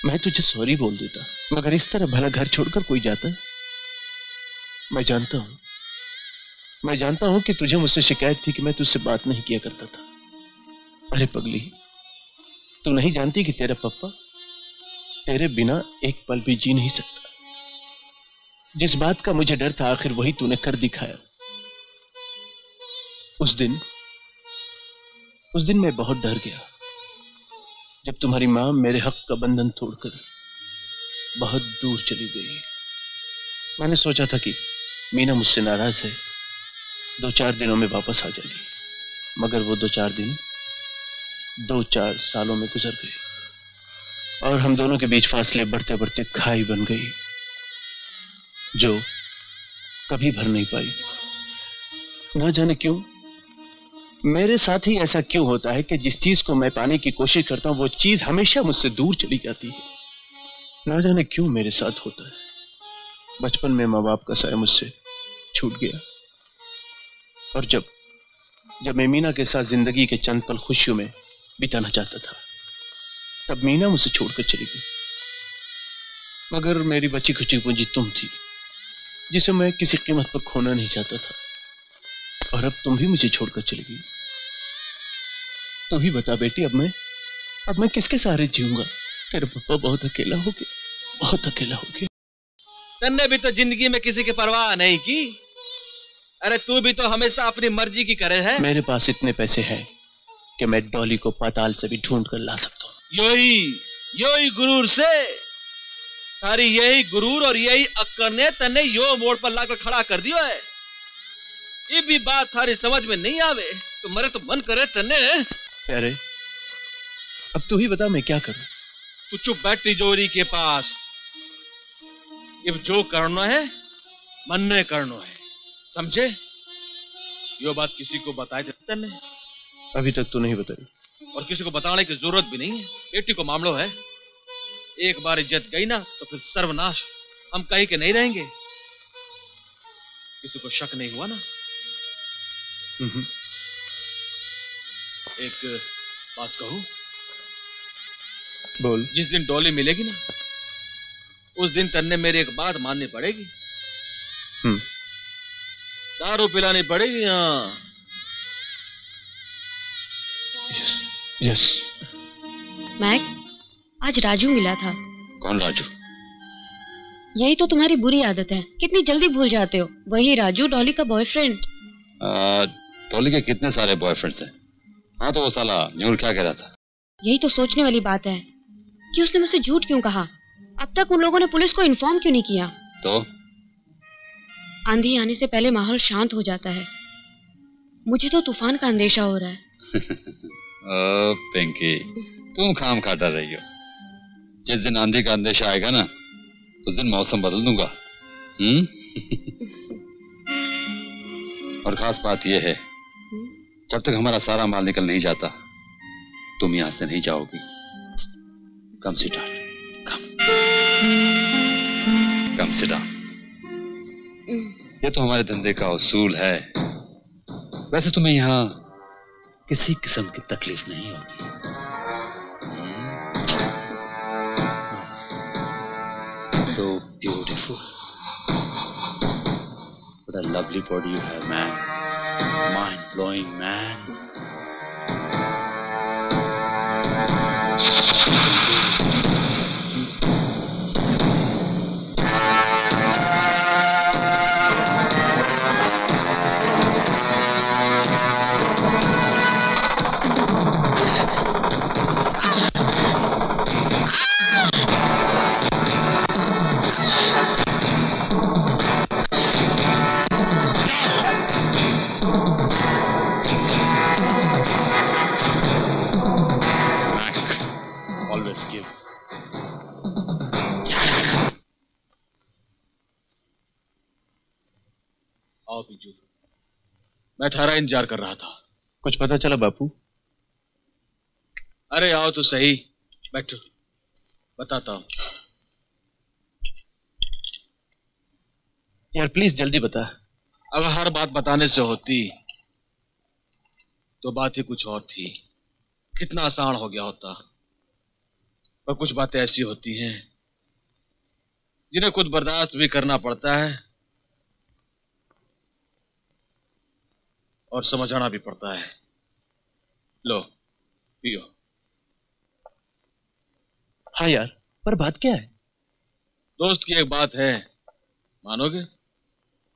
मैं तुझे सॉरी बोल देता। मगर इस तरह भला घर छोड़कर कोई जाता है? मैं जानता हूं कि तुझे मुझसे शिकायत थी कि मैं तुझसे बात नहीं किया करता था। अरे पगली, तू नहीं जानती कि तेरा पप्पा तेरे बिना एक पल भी जी नहीं सकता। जिस बात का मुझे डर था आखिर वही तूने कर दिखाया। उस दिन मैं बहुत डर गया जब तुम्हारी मां मेरे हक का बंधन तोड़कर बहुत दूर चली गई। मैंने सोचा था कि मीना मुझसे नाराज है, 2-4 दिनों में वापस आ जाएगी, मगर वो 2-4 दिन 2-4 सालों में गुजर गए और हम दोनों के बीच फासले बढ़ते बढ़ते खाई बन गई जो कभी भर नहीं पाई। ना जाने क्यों मेरे साथ ही ऐसा क्यों होता है कि जिस चीज को मैं पाने की कोशिश करता हूं वो चीज हमेशा मुझसे दूर चली जाती है। ना जाने क्यों मेरे साथ होता है। बचपन में माँ बाप का साया मुझसे छूट गया और जब मैं मीना के साथ जिंदगी के चंद पल खुशियों में बिताना चाहता था तब मीना मुझसे छोड़कर चली गई। मगर मेरी बची खुची पूंजी तुम थी जिसे मैं किसी कीमत पर खोना नहीं चाहता था और अब तुम भी मुझे छोड़कर चली गई। तू ही बता बेटी, अब मैं किसके सहारे जीऊंगा? तेरे पापा बहुत अकेला हो गया। तन्ने भी तो जिंदगी में किसी की परवाह नहीं की। अरे तू भी तो हमेशा अपनी मर्जी की करे है। मेरे पास इतने पैसे हैं कि मैं डॉली को पाताल से भी ढूंढ कर ला सकता हूँ। योही गुरूर से थारी यही गुरूर और यही अक्कर ने तन्ने यो मोड़ पर लाकर खड़ा कर दियो है। ये भी बात थारी समझ में नहीं आवे तो मरे तो मन करे तन्ने। अरे अब तू ही बता मैं क्या करूं? तू चुप बैठ तिजोरी के पास। अब जो करना है मन ने करना है, समझे? यो बात किसी को बताए थे तन्ने? अभी तक तो नहीं बताई और किसी को बताने की जरूरत भी नहीं है। बेटी को मामलो है, एक बार इज्जत गई ना तो फिर सर्वनाश। हम कहीं के नहीं रहेंगे। किसी को शक नहीं हुआ ना? एक बात कहूं? बोल। जिस दिन डॉली मिलेगी ना उस दिन तन्ने मेरी एक बात माननी पड़ेगी। दारू पिलानी पड़ेगी। हाँ यस। मैक, आज राजू मिला था। कौन राजू? यही तो तुम्हारी बुरी आदत है, कितनी जल्दी भूल जाते हो। वही राजू, डॉली का बॉयफ्रेंड। डॉली के कितने सारे बॉयफ्रेंड्स हैं। हाँ तो वो साला न्यूर क्या कह रहा था? यही तो सोचने वाली बात है कि उसने मुझसे झूठ क्यों कहा। अब तक उन लोगों ने पुलिस को इन्फॉर्म क्यों नहीं किया? तो आंधी आने से पहले माहौल शांत हो जाता है। मुझे तो तूफान का अंदेशा हो रहा है। ओ पिंकी, तुम खाम खा डर रही हो। जिस दिन आंधी का अंदेशा आएगा ना उस दिन मौसम बदल दूंगा। और खास बात यह है जब तक हमारा सारा माल निकल नहीं जाता तुम यहां से नहीं जाओगी। Come sit down, come sit down. ये तो हमारे धंधे का उसूल है। वैसे तुम्हें यहाँ किसी किस्म की तकलीफ नहीं होगी। So beautiful. What a lovely body you have, man. Mind-blowing, man. आओ पीजू, मैं थारा इंतजार कर रहा था। कुछ पता चला बापू? अरे आओ तो सही, बैठो बताता हूं। यार प्लीज जल्दी बता। अगर हर बात बताने से होती तो बात ही कुछ और थी। कितना आसान हो गया होता। पर कुछ बातें ऐसी होती हैं जिन्हें खुद बर्दाश्त भी करना पड़ता है और समझाना भी पड़ता है। लो पियो। हाँ यार, पर बात क्या है? दोस्त की एक बात है, मानोगे?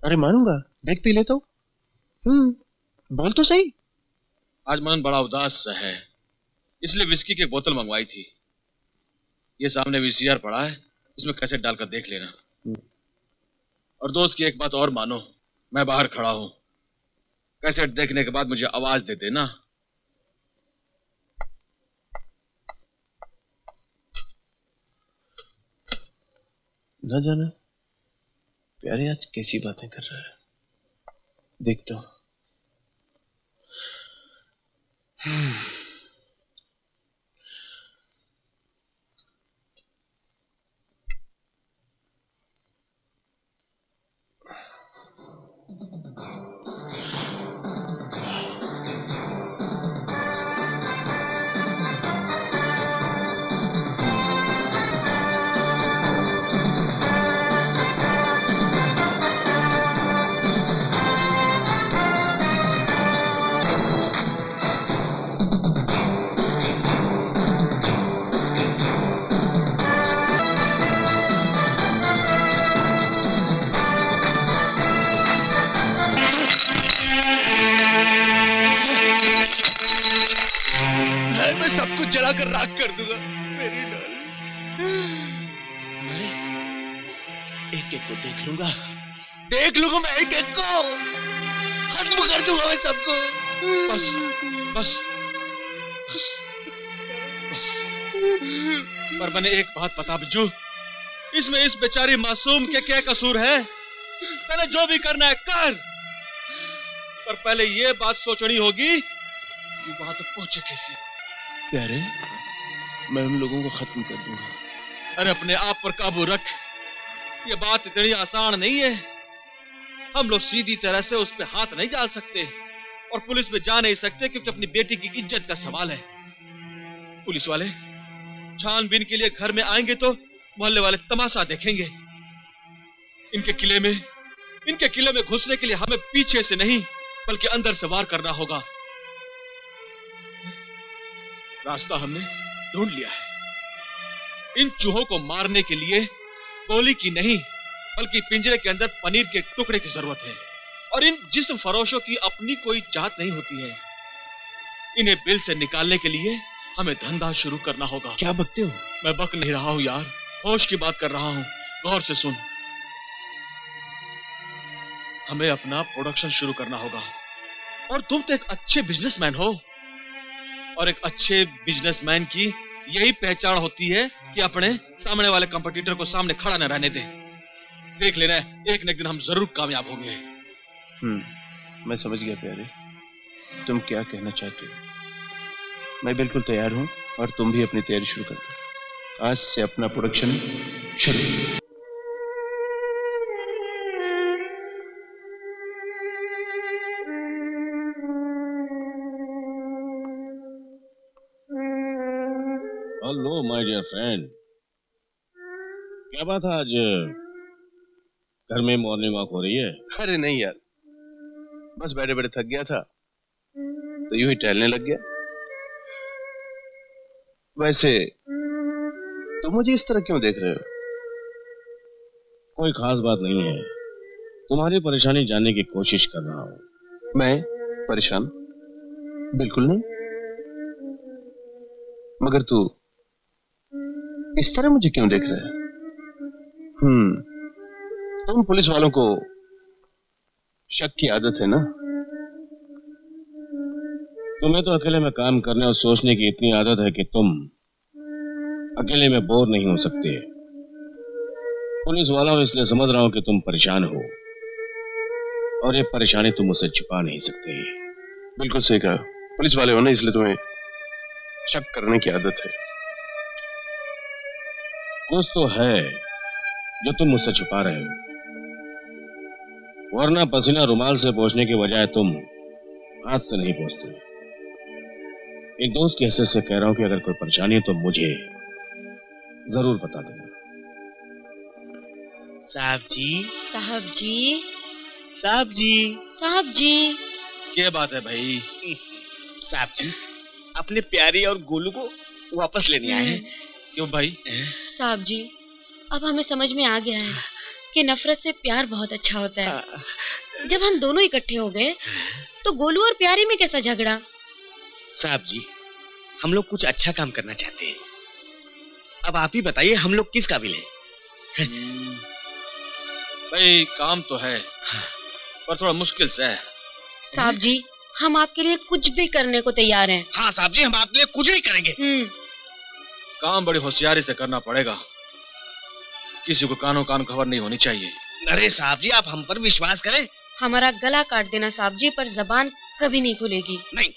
अरे मानूंगा, देख पी लेता हूँ। बोल तो सही। आज मन बड़ा उदास सा है, इसलिए विस्की की एक बोतल मंगवाई थी। ये सामने वीसीआर पड़ा है, इसमें कैसेट डालकर देख लेना। और दोस्त की एक बात और मानो, मैं बाहर खड़ा हूं, कैसेट देखने के बाद मुझे आवाज दे देना। न जाना प्यारे आज कैसी बातें कर रहा है, देखता हूं। मैं सब कुछ जलाकर राख कर दूंगा मेरी डार्लिंग। एक एक को देख लूंगा मैं, एक एक को खत्म कर दूंगा मैं सबको। बस बस बस बस। पर मैंने एक बात बता बिज्जू, इसमें इस बेचारी मासूम के क्या कसूर है? तने जो भी करना है कर, पर पहले ये बात सोचनी होगी कि वहां तक पहुंचे कैसे। प्यारे, मैं उन लोगों को खत्म कर दूंगा। अरे अपने आप पर काबू रख, ये बात इतनी आसान नहीं है। हम लोग सीधी तरह से उस पे हाथ नहीं डाल सकते और पुलिस पे जा नहीं सकते, क्योंकि अपनी बेटी की इज्जत का सवाल है। पुलिस वाले छानबीन के लिए घर में आएंगे तो मोहल्ले वाले तमाशा देखेंगे। इनके किले में घुसने के लिए हमें पीछे से नहीं बल्कि अंदर से वार करना होगा। रास्ता हमने ढूंढ लिया है। इन चूहों को मारने के लिए गोली की नहीं बल्कि पिंजरे के अंदर पनीर के टुकड़े की जरूरत है। और इन जिस्म फरोशों की अपनी कोई चाहत नहीं होती है। इन्हें बिल से निकालने के लिए हमें धंधा शुरू करना होगा। क्या बकते हो? मैं बक नहीं रहा हूं यार, होश की बात कर रहा हूं। गौर से सुन, हमें अपना प्रोडक्शन शुरू करना होगा। और तुम तो एक अच्छे बिजनेसमैन हो, और एक अच्छे बिजनेसमैन की यही पहचान होती है कि अपने सामने वाले कंपटीटर को सामने खड़ा न रहने दे। देख लेना, एक न एक दिन हम जरूर कामयाब होंगे। मैं समझ गया प्यारे, तुम क्या कहना चाहते हो। मैं बिल्कुल तैयार हूं और तुम भी अपनी तैयारी शुरू कर दो। आज से अपना प्रोडक्शन शुरू। हेलो माय डियर फ्रेंड, क्या बात है आज घर में मॉर्निंग वॉक हो रही है? अरे नहीं यार, बस बैठे बैठे थक गया था तो यूं ही टहलने लग गया। वैसे तुम मुझे इस तरह क्यों देख रहे हो? कोई खास बात नहीं है, तुम्हारी परेशानी जानने की कोशिश कर रहा हूं। मैं परेशान? बिल्कुल नहीं। मगर तू इस तरह मुझे क्यों देख रहा है? तुम पुलिस वालों को शक की आदत है ना? तुम्हें तो अकेले में काम करने और सोचने की इतनी आदत है कि तुम अकेले में बोर नहीं हो सकते। पुलिस वाला हूं इसलिए समझ रहा हूं कि तुम परेशान हो, और ये परेशानी तुम मुझसे छुपा नहीं सकते। बिल्कुल सही कहा, पुलिस वाले हो ना, इसलिए तुम्हें शक करने की आदत है। कुछ तो है जो तुम मुझसे छुपा रहे हो, वरना पसीना रुमाल से पोंछने के बजाय तुम हाथ से नहीं पोंछते। एक दोस्त की हैसियत से कह रहा हूं कि अगर कोई परेशानी है तो मुझे जरूर बता देना। साहब जी, साहब जी, साहब जी, साहब जी। क्या बात है भाई? साहब जी, अपने प्यारी और गोलू को वापस लेने आए हैं। क्यों भाई? साहब जी, अब हमें समझ में आ गया है कि नफरत से प्यार बहुत अच्छा होता है। जब हम दोनों इकट्ठे हो गए तो गोलू और प्यारी में कैसा झगड़ा? साहब जी, हम लोग कुछ अच्छा काम करना चाहते हैं। अब आप ही बताइए हम लोग किस काबिल हैं? भाई काम तो है पर थोड़ा मुश्किल से है। साहब जी, हम आपके लिए कुछ भी करने को तैयार हैं। हाँ साहब जी, हम आपके लिए कुछ भी करेंगे। काम बड़ी होशियारी से करना पड़ेगा। किसी को कानो कान खबर नहीं होनी चाहिए। अरे साहब जी, आप हम पर विश्वास करें। हमारा गला काट देना साहब जी, पर जबान कभी नहीं खुलेगी। नहीं।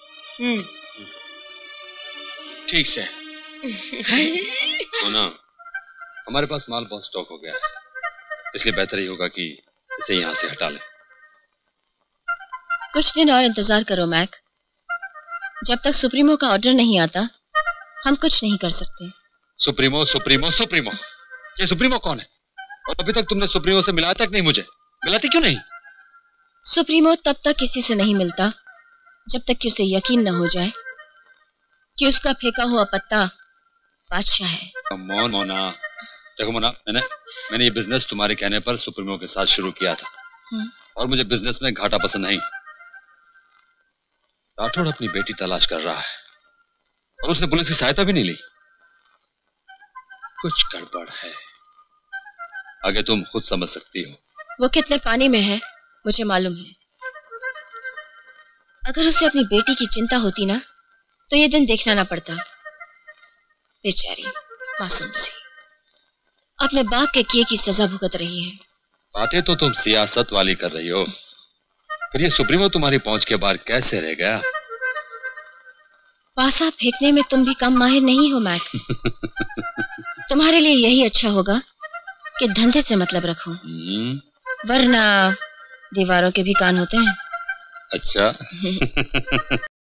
ठीक से। तो ना, हमारे पास माल बहुत स्टॉक हो गया है, इसलिए बेहतर ही होगा कि इसे यहाँ से हटा लें। कुछ दिन और इंतजार करो मैक। जब तक सुप्रीमो का ऑर्डर नहीं आता हम कुछ नहीं कर सकते। सुप्रीमो सुप्रीमो सुप्रीमो, ये सुप्रीमो कौन है? और अभी तक तुमने सुप्रीमो से मिलाया तक नहीं मुझे। मिलाती क्यों नहीं? सुप्रीमो तब तक किसी से नहीं मिलता जब तक कि उसे यकीन न हो जाए कि उसका फेंका हुआ पत्ता बादशाह है। मोना, देखो मोना, मैंने ये बिजनेस तुम्हारे कहने पर सुप्रीमो के साथ शुरू किया था और मुझे बिजनेस में घाटा पसंद नहीं। राठौड़ अपनी बेटी तलाश कर रहा है और उसने पुलिस की सहायता भी नहीं ली। कुछ गड़बड़ है, आगे तुम खुद समझ सकती हो। वो कितने पानी में है मुझे मालूम है। अगर उसे अपनी बेटी की चिंता होती ना तो ये दिन देखना ना पड़ता। बेचारी मासूम सी अपने बाप के किए की सजा भुगत रही है। बातें तो तुम सियासत वाली कर रही हो, फिर ये सुप्रीमो तुम्हारी पहुंच के बाहर कैसे रह गया? पासा फेंकने में तुम भी कम माहिर नहीं हो मैक। तुम्हारे लिए यही अच्छा होगा कि धंधे से मतलब रखो, वरना दीवारों के भी कान होते हैं। अच्छा।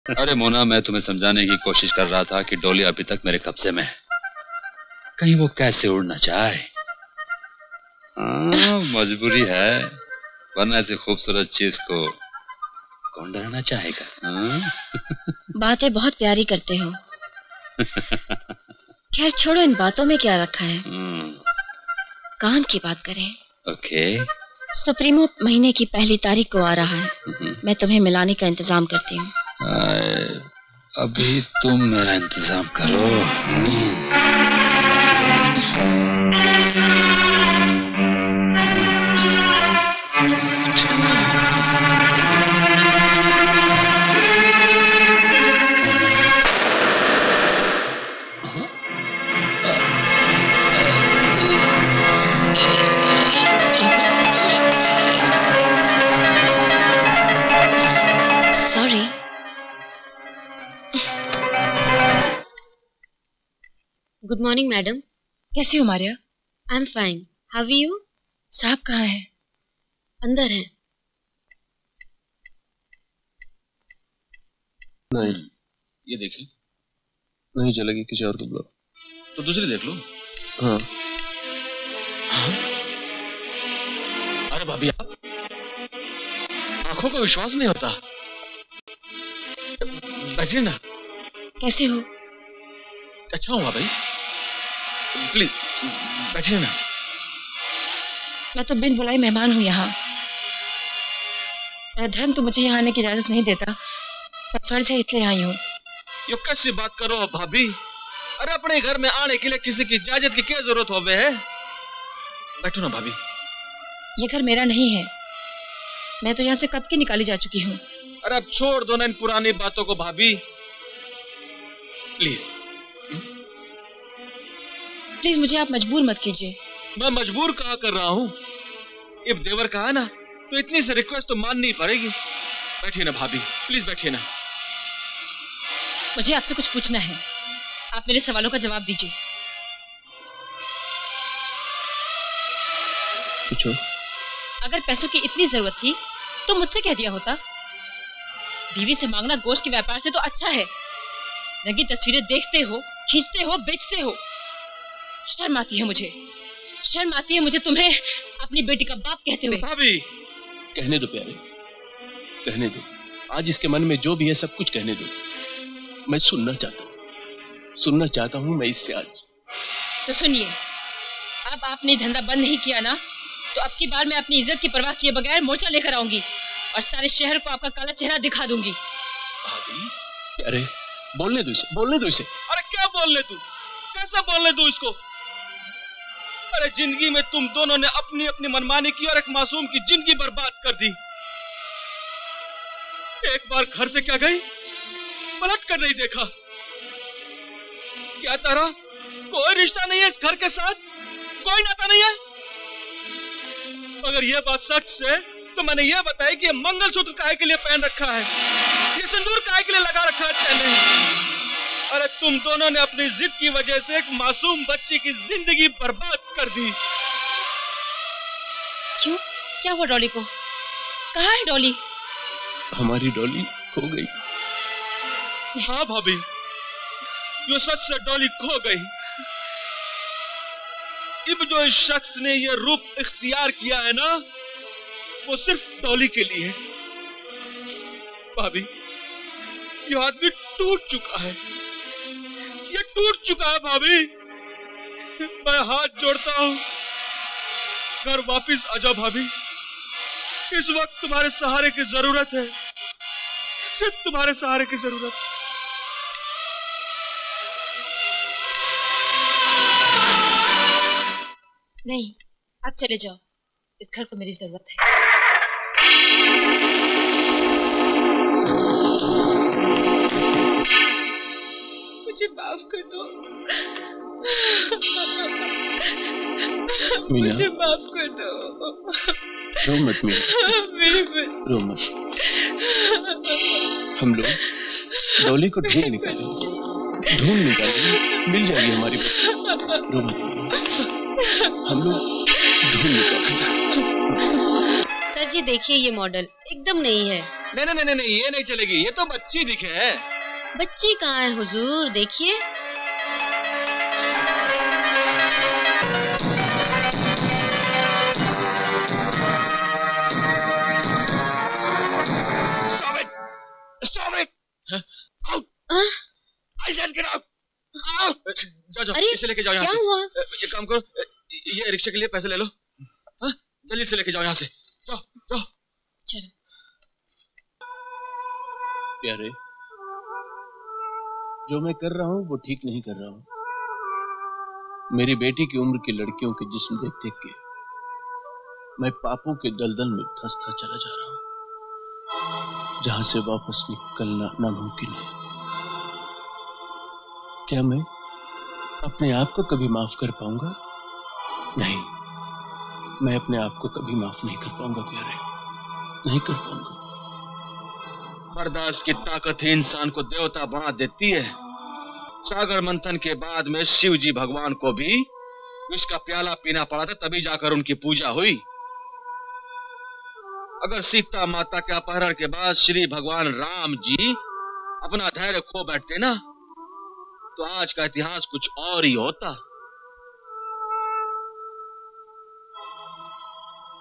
अरे मोना, मैं तुम्हें समझाने की कोशिश कर रहा था कि डोली अभी तक मेरे कब्जे में है, कहीं वो कैसे उड़ना चाहे। मजबूरी है, वरना ऐसी खूबसूरत चीज को कौन डराना चाहेगा? बातें बहुत प्यारी करते हो। खैर छोड़ो, इन बातों में क्या रखा है। काम की बात करें। ओके। सुप्रीमो महीने की 1 तारीख को आ रहा है। मैं तुम्हें मिलाने का इंतजाम करती हूँ। अभी तुम मेरा इंतजाम करो। सॉरी। Good morning madam. कैसी हो Maria? I am fine, how are you? साहब कहाँ है? अंदर है। नहीं, ये देखिए, नहीं चलेगी, किसी और को बुलाओ। तो दूसरी देख लो। हाँ। अरे भाभी, आप आंखों को विश्वास नहीं होता। बैठिए ना। कैसे हो? अच्छा हुआ भाई, प्लीज बैठिए ना। मैं तो बिन बुलाए मेहमान हूँ यहाँ। मेरा धर्म तो मुझे यहाँ आने की इजाजत नहीं देता, पर फर्ज है इसलिए आई हूँ। ये कैसी बात करो भाभी? अरे अपने घर में आने के लिए किसी की इजाजत की क्या जरूरत हो है? बैठो ना भाभी। ये घर मेरा नहीं है, मैं तो यहाँ से कब की निकाली जा चुकी हूँ। अरे अब छोड़ दो ना इन पुरानी बातों को भाभी, प्लीज। प्लीज मुझे आप मजबूर मत कीजिए। मैं मजबूर कहाँ कर रहा हूँ? ये देवर का है ना, तो इतनी सी रिक्वेस्ट तो माननी पड़ेगी। बैठिए ना भाभी, प्लीज बैठिए ना। मुझे आपसे कुछ पूछना है, आप मेरे सवालों का जवाब दीजिए। पूछो। अगर पैसों की इतनी जरूरत थी तो मुझसे कह दिया होता। बीवी से मांगना गोश्त के व्यापार से तो अच्छा है। रंगी तस्वीरें देखते हो, खींचते हो, बेचते हो। शर्म आती है मुझे, शर्म आती है मुझे तुम्हें अपनी बेटी का बाप कहते हुए। भाभी कहने दो प्यारे, कहने दो। आज इसके मन में जो भी है सब कुछ कहने दो। मैं सुनना चाहता हूँ मैं इससे आज। तो सुनिए, अब आपने धंधा बंद नहीं किया ना, तो अब की बार मैं अपनी इज्जत की परवाह किए बगैर मोर्चा लेकर आऊंगी और सारे शहर को आपका काला चेहरा दिखा दूंगी। भाभी अरे बोलने दो इसे। अरे क्या बोलने दूं? कैसे बोलने दूं इसको? अरे जिंदगी में तुम दोनों ने अपनी अपनी मनमानी की और एक मासूम की जिंदगी बर्बाद कर दी। एक बार घर से क्या गई, पलट कर नहीं देखा। क्या तारा कोई रिश्ता नहीं है इस घर के साथ, कोई नाता नहीं है? अगर यह बात सच है तो मैंने यह बताया कि ये मंगलसूत्र काहे के लिए पहन रखा है, ये सिंदूर काहे के लिए लगा रखा है तेने? अरे तुम दोनों ने अपनी जिद की वजह से एक मासूम बच्ची की जिंदगी बर्बाद कर दी। क्यों, क्या हुआ डॉली को? कहाँ है डॉली? हमारी डॉली खो गई। हाँ भाभी, यो सच से डॉली खो गई। अब जो इस शख्स ने यह रूप इख्तियार किया है ना, वो सिर्फ डॉली के लिए है। भाभी, ये आदमी टूट चुका है, ये टूट चुका है भाभी। मैं हाथ जोड़ता हूं, घर वापिस आ जाओ भाभी। इस वक्त तुम्हारे सहारे की जरूरत है, सिर्फ तुम्हारे सहारे की जरूरत। नहीं, आप चले जाओ, इस घर को मेरी जरूरत है। मुझे माफ कर दो, मुझे माफ कर दो। रो मत मीना, रो मत। हम लोग डॉली को ढूंढ निकालेंगे, मिल जाएगी हमारी बच्ची। रो मत, हम लोग ढूंढ निकालेंगे। सर जी देखिए, ये मॉडल एकदम नहीं है। नहीं, ये नहीं चलेगी, ये तो बच्ची दिखे है। बच्ची कहाँ है हुजूर, देखिए। Stop it! Out! I said get out! जाओ, इसे लेके जाओ यहाँ से। क्या हुआ? एक काम करो, ये रिक्शे के लिए पैसे ले लो। जल्दी से लेके जाओ यहाँ से। जाओ। चलो। प्यारे, जो मैं कर रहा हूँ वो ठीक नहीं कर रहा हूँ। मेरी बेटी की उम्र की लड़कियों के जिस्म देख के मैं पापों के दलदल में धंसता चला जा रहा हूँ, जहां से वापस निकलना नामुमकिन है। क्या मैं अपने आप को कभी माफ कर पाऊंगा? नहीं, मैं अपने आप को कभी माफ नहीं कर पाऊंगा प्यारे, नहीं कर पाऊंगा। बर्दाश्त की ताकत ही इंसान को देवता बना देती है। सागर मंथन के बाद में शिव जी भगवान को भी उसका प्याला पीना पड़ा था, तभी जाकर उनकी पूजा हुई। अगर सीता माता के अपहरण के बाद श्री भगवान राम जी अपना धैर्य खो बैठते ना, तो आज का इतिहास कुछ और ही होता।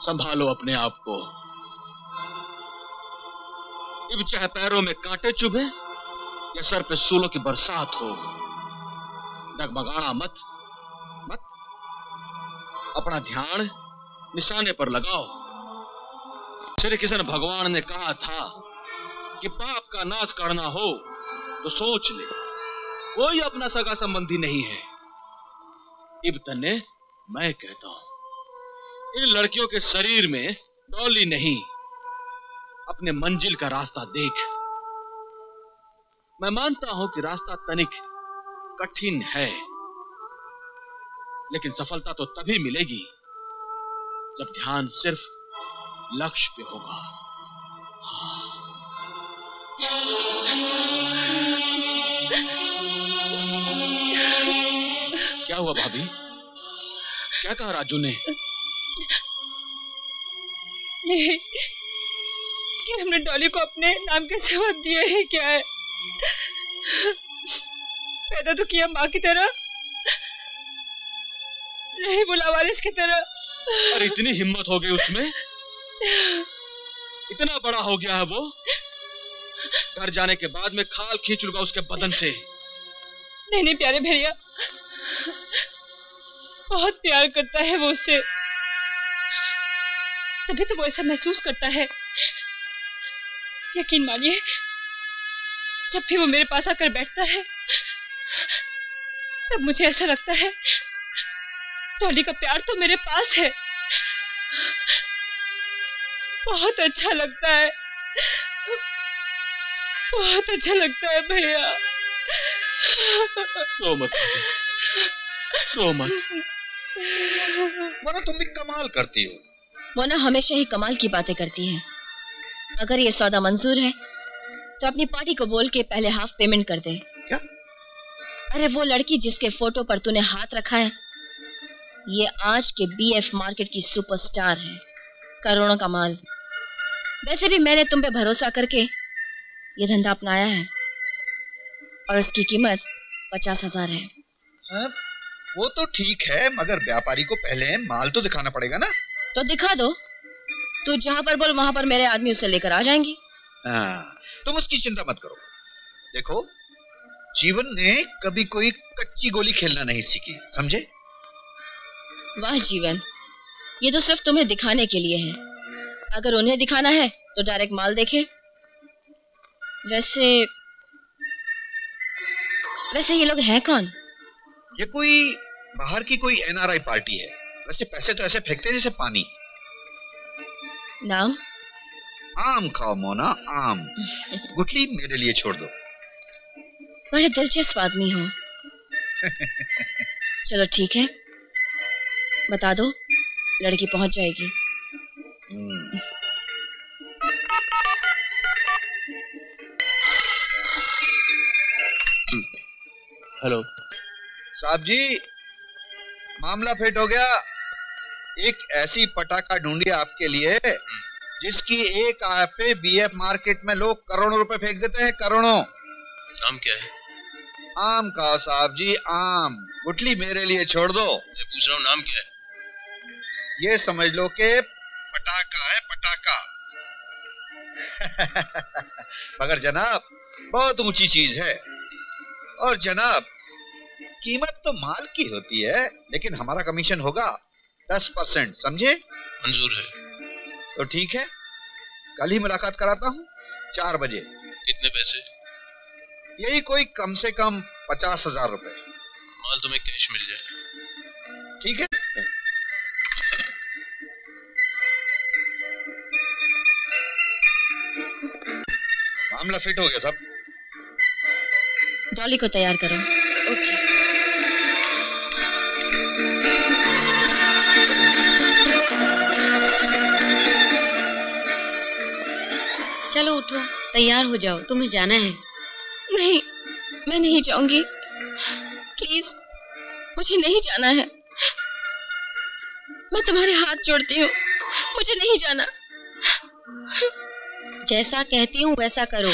संभालो अपने आप को। अब चाहे पैरों में कांटे चुभे या सर पे सूलों की बरसात हो, डगमगाना मत। अपना ध्यान निशाने पर लगाओ। श्री कृष्ण भगवान ने कहा था कि पाप का नाश करना हो तो सोच ले, कोई अपना सगा संबंधी नहीं है। इब तन्ने मैं कहता हूं, इन लड़कियों के शरीर में डॉली नहीं, अपने मंजिल का रास्ता देख। मैं मानता हूं कि रास्ता तनिक कठिन है, लेकिन सफलता तो तभी मिलेगी जब ध्यान सिर्फ लक्ष्य पे होगा। क्या हुआ भाभी? क्या कहा राजू ने? ये कि हमने डॉली को अपने नाम के सिवा दिए हैं क्या है? पैदा तो किया माँ की तरह, नहीं बोला वारिस की तरह। अरे इतनी हिम्मत हो गई उसमें, इतना बड़ा हो गया है वो। घर जाने के बाद मैं खाल खींच लूंगा उसके बदन से। नहीं नहीं प्यारे भैया, बहुत प्यार करता है वो उससे, तभी तो वो ऐसा महसूस करता है। यकीन मानिए, जब भी वो मेरे पास आकर बैठता है तब मुझे ऐसा लगता है डॉली का प्यार तो मेरे पास है। बहुत अच्छा लगता है, बहुत अच्छा लगता है भैया। रो मत, रो मत। मोना तुम भी कमाल करती हो। मोना हमेशा ही कमाल की बातें करती है। अगर ये सौदा मंजूर है तो अपनी पार्टी को बोल के पहले हाफ पेमेंट कर दे। क्या? अरे वो लड़की जिसके फोटो पर तूने हाथ रखा है, ये आज के बीएफ मार्केट की सुपरस्टार है, करोड़ों का माल। वैसे भी मैंने तुम पे भरोसा करके ये धंधा अपनाया है और उसकी कीमत 50,000 है। हाँ, वो तो ठीक है, मगर व्यापारी को पहले माल तो दिखाना पड़ेगा ना। तो दिखा दो, तू जहां पर बोल वहां पर मेरे आदमी उसे लेकर आ जाएंगे। हाँ, तुम उसकी चिंता मत करो। देखो, जीवन ने कभी कोई कच्ची गोली खेलना नहीं सीखी, समझे? वाह जीवन, ये तो सिर्फ तुम्हें दिखाने के लिए है। अगर उन्हें दिखाना है तो डायरेक्ट माल देखे। वैसे ये लोग हैं कौन? ये कोई बाहर की कोई एनआरआई पार्टी है। वैसे पैसे तो ऐसे फेंकते जैसे पानी। नाम? आम खाओ मोना, आम। गुठली मेरे लिए छोड़ दो। बड़े दिलचस्प आदमी हो। चलो ठीक है, बता दो, लड़की पहुंच जाएगी। हेलो साहब जी, मामला फिट हो गया। एक ऐसी पटाखा ढूंढी आपके लिए जिसकी एक आय पे बीएफ मार्केट में लोग करोड़ों रुपए फेंक देते हैं, करोड़ों। नाम क्या है? आम का साहब जी, आम। गुठली मेरे लिए छोड़ दो। मैं पूछ रहा हूँ नाम क्या है? ये समझ लो कि पटाखा है, पटाखा। मगर जनाब, बहुत ऊंची चीज है। और जनाब, कीमत तो माल की होती है, लेकिन हमारा कमीशन होगा 10%, समझे? मंजूर है। तो ठीक है, कल ही मुलाकात कराता हूँ 4 बजे। कितने पैसे? यही कोई कम से कम 50,000 रुपए। माल तुम्हें कैश मिल जाए। ठीक है। मामला फिट हो गया सब। डॉली को तैयार करो। ओके। चलो उठो, तैयार हो जाओ, तुम्हें जाना है। नहीं, मैं नहीं जाऊंगी। प्लीज, मुझे नहीं जाना है। मैं तुम्हारे हाथ जोड़ती हूँ, मुझे नहीं जाना। जैसा कहती हूँ वैसा करो,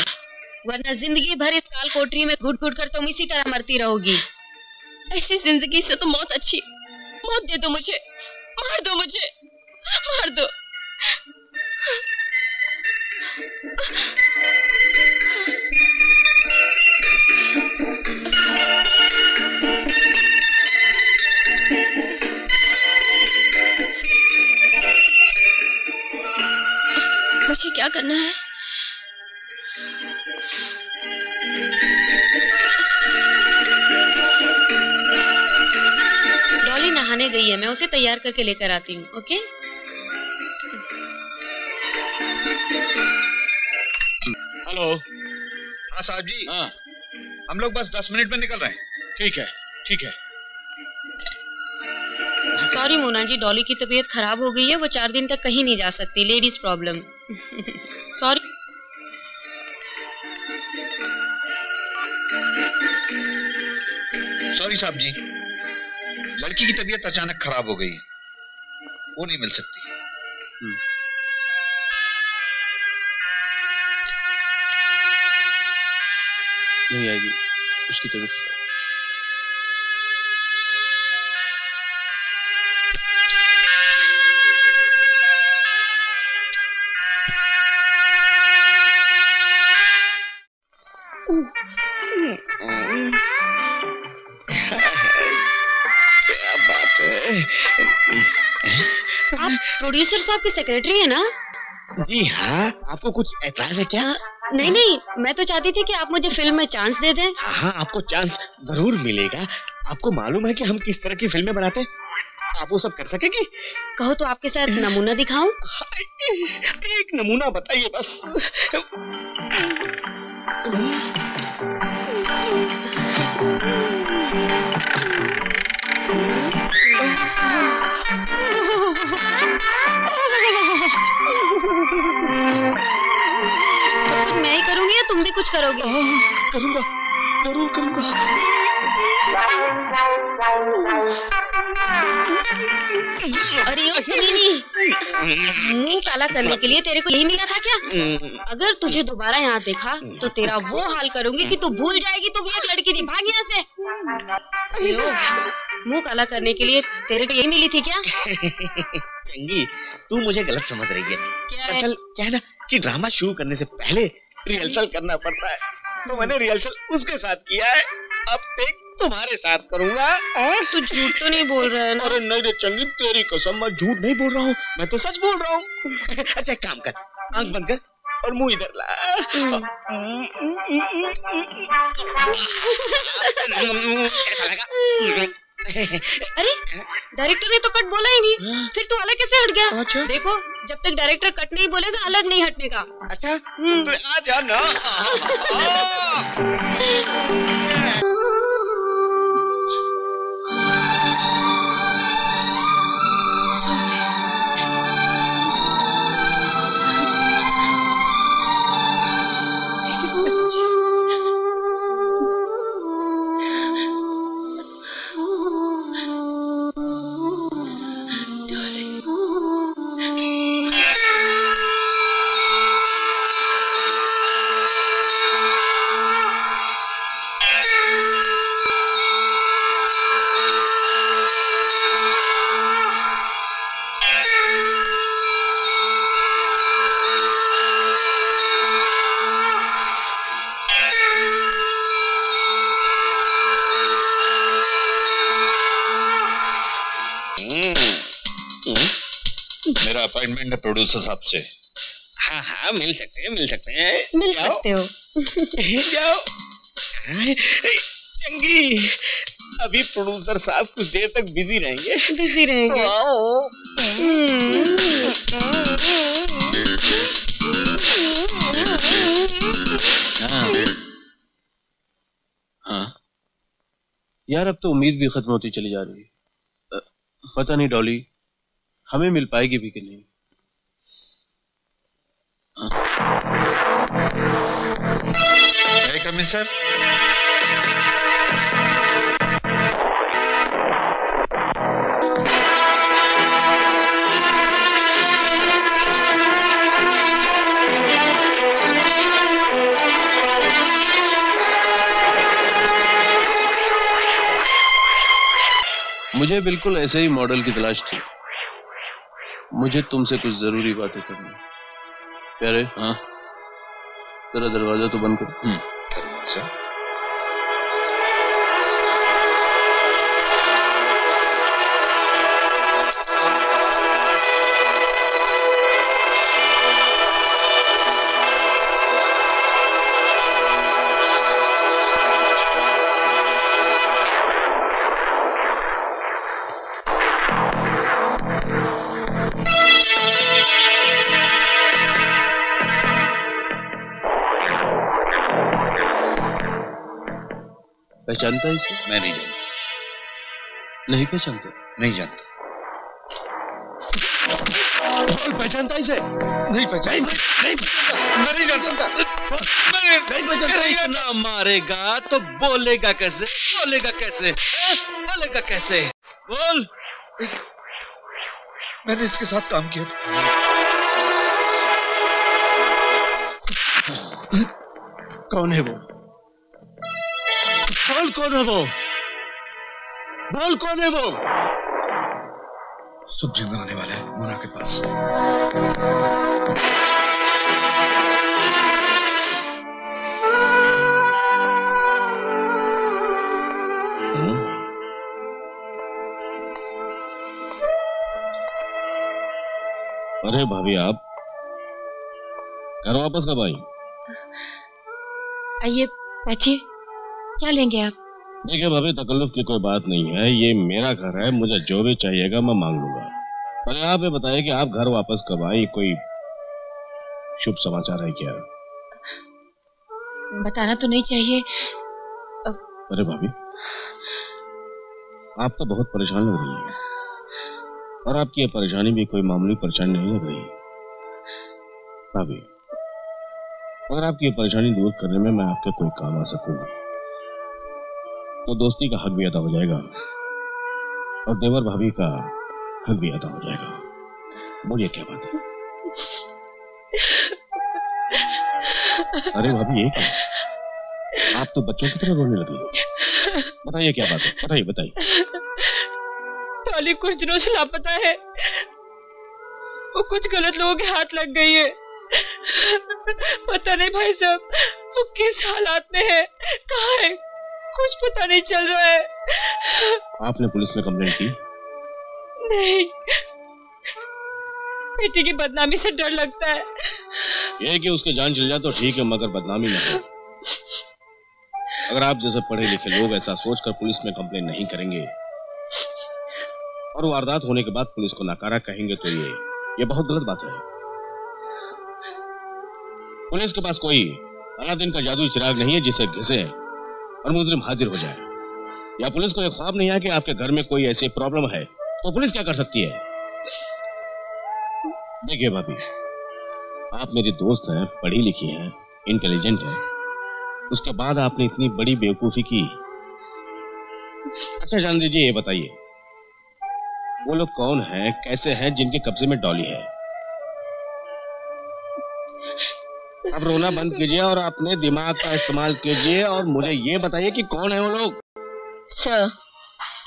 वरना जिंदगी भर इस काल कोठरी में घुट घुट कर तुम इसी तरह मरती रहोगी। ऐसी जिंदगी से तो मौत अच्छी। मौत दे दो मुझे, मार दो मुझे, मार दो। मुझे क्या करना है? डॉली नहाने गई है, मैं उसे तैयार करके लेकर आती हूँ। ओके? हेलो। हाँ साहब जी। हाँ, हम लोग बस 10 मिनट में निकल रहे हैं। ठीक है, ठीक है। सॉरी मोना जी, डॉली की तबीयत खराब हो गई है, वो 4 दिन तक कहीं नहीं जा सकती। Ladies problem. सॉरी। सॉरी साहब जी, लड़की की तबीयत अचानक खराब हो गई, वो नहीं मिल सकती। नहीं आएगी, उसकी तबीयत। क्या बात है। आप प्रोड्यूसर साहब के सेक्रेटरी है ना? जी हाँ, आपको कुछ ऐतराज है क्या? नहीं नहीं, मैं तो चाहती थी कि आप मुझे फिल्म में चांस दे दें। हाँ, आपको चांस जरूर मिलेगा। आपको मालूम है कि हम किस तरह की फिल्में बनाते हैं? आप वो सब कर सकेंगे? कहो तो आपके साथ नमूना दिखाऊं? एक नमूना बताइए बस। सब कुछ मैं ही करूंगी या तुम भी कुछ करोगे? करूंगा, जरूर करूंगा। अरे ओ सुनीली, मुंह काला करने के लिए तेरे को यही मिला था क्या? अगर तुझे दोबारा यहाँ देखा तो तेरा वो हाल करूंगी कि तू भूल जाएगी तू भी एक लड़की थी। भाग यहाँ से। अरे ओ, मुंह काला करने के लिए तेरे को यही मिली थी क्या? चंगी, तू मुझे गलत समझ रही है। दरअसल क्या है ना कि ड्रामा शुरू करने से पहले रिहर्सल करना पड़ता है, तो मैंने रिहर्सल उसके साथ किया है। अब देख तुम्हारे साथ करूंगा। तू झूठ तो नहीं बोल रहा है ना? अरे नहीं रे चंगी, तेरी कसम, मैं झूठ नहीं बोल रहा हूँ, मैं तो सच बोल रहा हूँ। अच्छा एक काम कर, आंख बंद कर और मुंह इधर ला। कैसा लगा? अरे डायरेक्टर ने तो कट बोला ही नहीं, फिर तू अलग कैसे हट गया? अच्छा? देखो, जब तक डायरेक्टर कट नहीं बोलेगा अलग नहीं हटने का। अच्छा तो आ जा ना। मेरा अपॉइंटमेंट है प्रोड्यूसर साहब से। हाँ हाँ, मिल सकते हैं, मिल सकते हैं। मिल सकते हो। जाओ। चंगी, अभी प्रोड्यूसर साहब कुछ देर तक बिजी रहेंगे। बिजी रहेंगे तो आओ। हाँ यार, अब तो उम्मीद भी खत्म होती चली जा रही है। पता नहीं डॉली हमें मिल पाएगी भी कि नहीं। सर मुझे बिल्कुल ऐसे ही मॉडल की तलाश थी। मुझे तुमसे कुछ जरूरी बातें करनी। प्यारे, हाँ तेरा दरवाजा तो बंद कर। दरवाजा? पहचानता है इसे? मैं नहीं जानता। नहीं पहचानता? नहीं जानता। पहचानता इसे? नहीं पहचानता। नहीं पहचानता। मैं नहीं जानता। नहीं पहचानता। इतना मारेगा तो बोलेगा कैसे? बोलेगा कैसे? बोलेगा कैसे? बोल। मैंने इसके साथ काम किया था। कौन है वो? बोल कौन है वो? बोल कौन है वो? सुप्रीम आने वाला है मोना के पास। अरे भाभी, आप घर वापस कब आई? आइए बैठिए, क्या लेंगे आप? देखिए भाभी, तकल्लुफ की कोई बात नहीं है, ये मेरा घर है, मुझे जो भी चाहिएगा मैं मांग लूंगा। पर आप ये बताइए कि आप घर वापस कब आई, कोई शुभ समाचार है क्या? बताना तो नहीं चाहिए। अरे भाभी, आप तो बहुत परेशान लग रही हैं, और आपकी ये परेशानी भी कोई मामूली परेशानी नहीं लग रही। भाभी, अगर आपकी ये परेशानी दूर करने में मैं आपके कोई काम आ सकूं तो दोस्ती का हक भी अदा हो जाएगा और देवर भाभी का हक भी अदा हो जाएगा। बोलिए क्या बात है? अरे भाभी, ये क्या? आप तो बच्चों की तरह रोने लगी। बताइए क्या बात है, बताइए बताइए। डॉली कुछ दिनों से लापता है, वो कुछ गलत लोगों के हाथ लग गई है। पता नहीं भाई साहब वो किस हालात में है, कहाँ है, कुछ पता नहीं चल रहा है। आपने पुलिस में कंप्लेंट की? नहीं, बेटी की बदनामी से डर लगता है। ये कि उसके जान चल जाए तो ठीक है, मगर बदनामी न हो। अगर आप जैसे पढ़े लिखे लोग ऐसा सोचकर पुलिस में कंप्लेंट नहीं करेंगे और वारदात होने के बाद पुलिस को नकारा कहेंगे तो ये बहुत गलत बात है। पुलिस के पास कोई अलादीन का जादुई चिराग नहीं है जिसे घिसे और मुजरिम हाजिर हो जाए। या पुलिस को यह ख्वाब नहीं है कि आपके घर में कोई ऐसी प्रॉब्लम है तो पुलिस क्या कर सकती है? देखिए भाभी, आप मेरी दोस्त हैं, पढ़ी लिखी हैं, इंटेलिजेंट हैं, उसके बाद आपने इतनी बड़ी बेवकूफी की। अच्छा जान दीजिए, ये बताइए वो लोग कौन हैं, कैसे हैं जिनके कब्जे में डॉली है? अब रोना बंद कीजिए और अपने दिमाग का इस्तेमाल कीजिए और मुझे ये बताइए कि कौन है वो लोग। सर,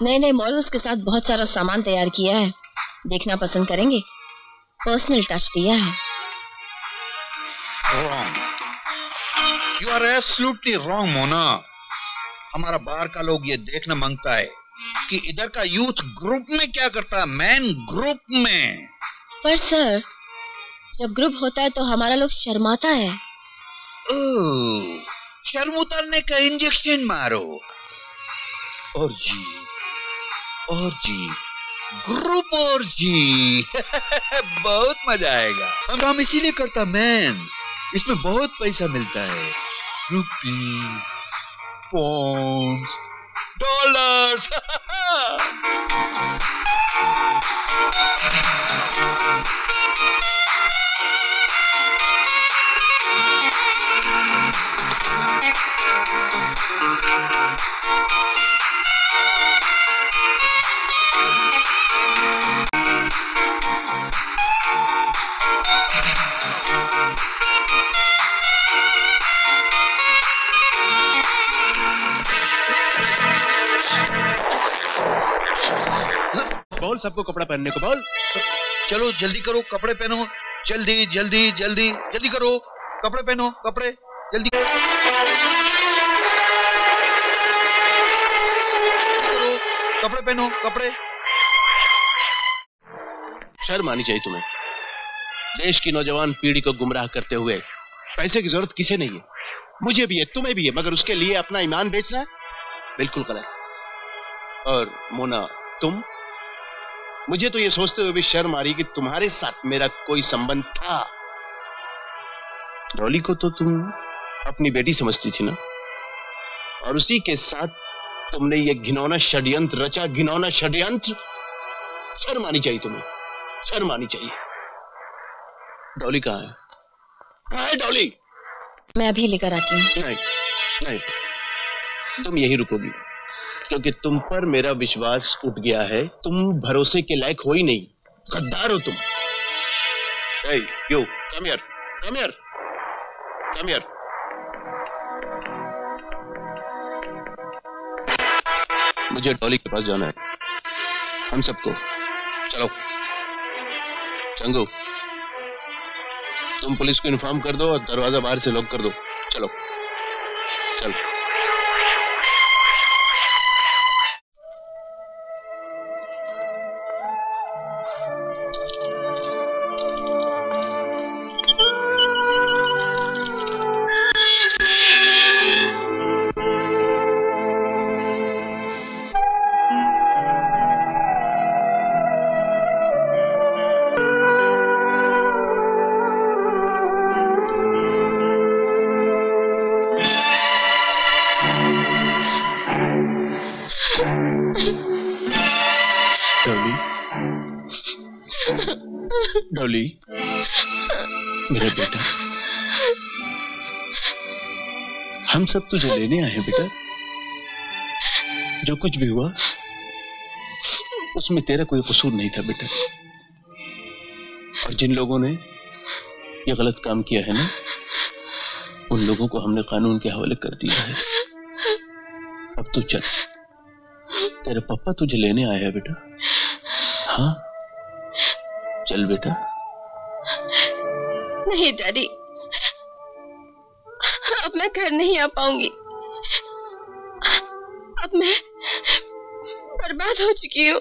नए नए मॉडल्स के साथ बहुत सारा सामान तैयार किया है, देखना पसंद करेंगे? पर्सनल टच दिया है। Wrong. You are absolutely wrong, Mona. हमारा बाहर का लोग ये देखना मांगता है कि इधर का यूथ ग्रुप में क्या करता है, मैन ग्रुप में। पर सर, जब ग्रुप होता है तो हमारा लोग शर्माता है। ओह, शर्म उतारने का इंजेक्शन मारो और जी ग्रुप और जी। बहुत मजा आएगा। हम काम इसीलिए करता मैन, इसमें बहुत पैसा मिलता है, रुपीस, पॉन्ड्स, डॉलर्स। बोल सबको कपड़ा पहनने को बोल। चलो जल्दी करो, कपड़े पहनो, जल्दी जल्दी जल्दी जल्दी करो, कपड़े पहनो, कपड़े जल्दी करो, कपड़े पहनो, कपड़े। शर्म आनी चाहिए तुम्हें। देश की नौजवान पीढ़ी को गुमराह करते हुए पैसे की जरूरत किसे नहीं है, मुझे भी है, तुम्हें भी है, मगर उसके लिए अपना ईमान बेचना बिल्कुल गलत। और मोना, तुम, मुझे तो ये सोचते हुए भी शर्म आ रही कि तुम्हारे साथ मेरा कोई संबंध था। डॉली को तो तुम अपनी बेटी समझती थी ना, और उसी के साथ तुमने ये घिनौना षड्यंत्र रचा, घिनौना षड्यंत्र। शर्म आनी चाहिए तुम्हें, शर्म आनी चाहिए। डॉली कहाँ है? कहाँ है डॉली? मैं अभी लेकर आती हूँ। नहीं नहीं, तुम यही रुकोगी क्योंकि तुम पर मेरा विश्वास उठ गया है। तुम भरोसे के लायक हो ही नहीं, गद्दार हो तुम। Hey, you, come here, come here, come here. मुझे डॉली के पास जाना है, हम सबको। चलो चंगू, तुम पुलिस को इन्फॉर्म कर दो और दरवाजा बाहर से लॉक कर दो। चलो चल। डॉली, मेरा बेटा, हम सब तुझे लेने आए हैं बेटा। जो कुछ भी हुआ उसमें तेरा कोई कसूर नहीं था बेटा। और जिन लोगों ने ये गलत काम किया है ना, उन लोगों को हमने कानून के हवाले कर दिया है। अब तू चल, तेरा पापा तुझे लेने आया है बेटा। हाँ, चल बेटा। नहीं डैडी, अब मैं घर नहीं आ पाऊंगी। अब मैं बर्बाद हो चुकी हूँ।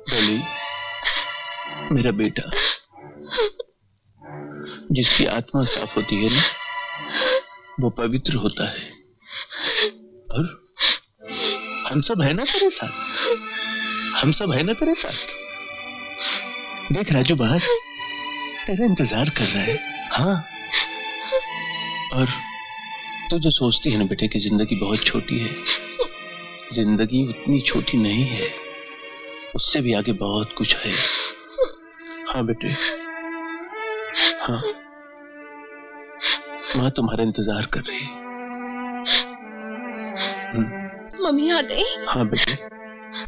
डॉली, मेरा बेटा, जिसकी आत्मा साफ होती है ना, वो पवित्र होता है। और हम सब है ना तेरे साथ, हम सब है ना तेरे साथ। देख राजू बाहर तेरा इंतजार कर रहा है। हाँ, और तू जो सोचती है ना बेटे कि जिंदगी बहुत छोटी है, जिंदगी उतनी छोटी नहीं है, उससे भी आगे बहुत कुछ है। हाँ बेटे, हाँ, माँ तुम्हारा इंतजार कर रही है। मम्मी आ गई? हाँ बेटे,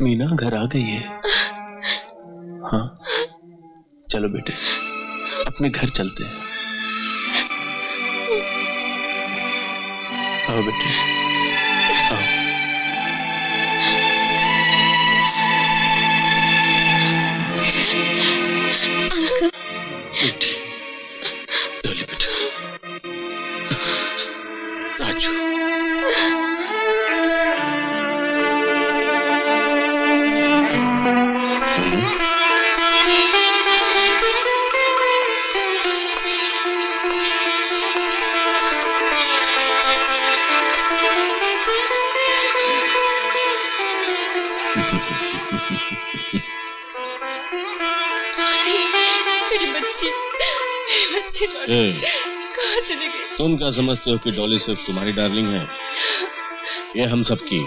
मीना घर आ गई है। हाँ, चलो बेटे, अपने घर चलते हैं। आओ बेटे, आओ। अंकल। बेटे, डॉली बेटा, राजू। मेरी बच्ची कहाँ चली गई? तुम क्या समझते हो कि डॉली सिर्फ तुम्हारी डार्लिंग है? ये हम सब की,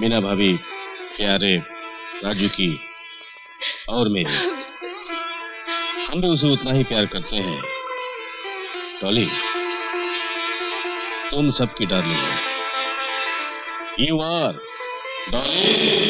मीना भाभी, प्यारे, राजू की और मेरी। हम भी उसे उतना ही प्यार करते हैं। डॉली, तुम सबकी डार्लिंग हो। You are Dolly.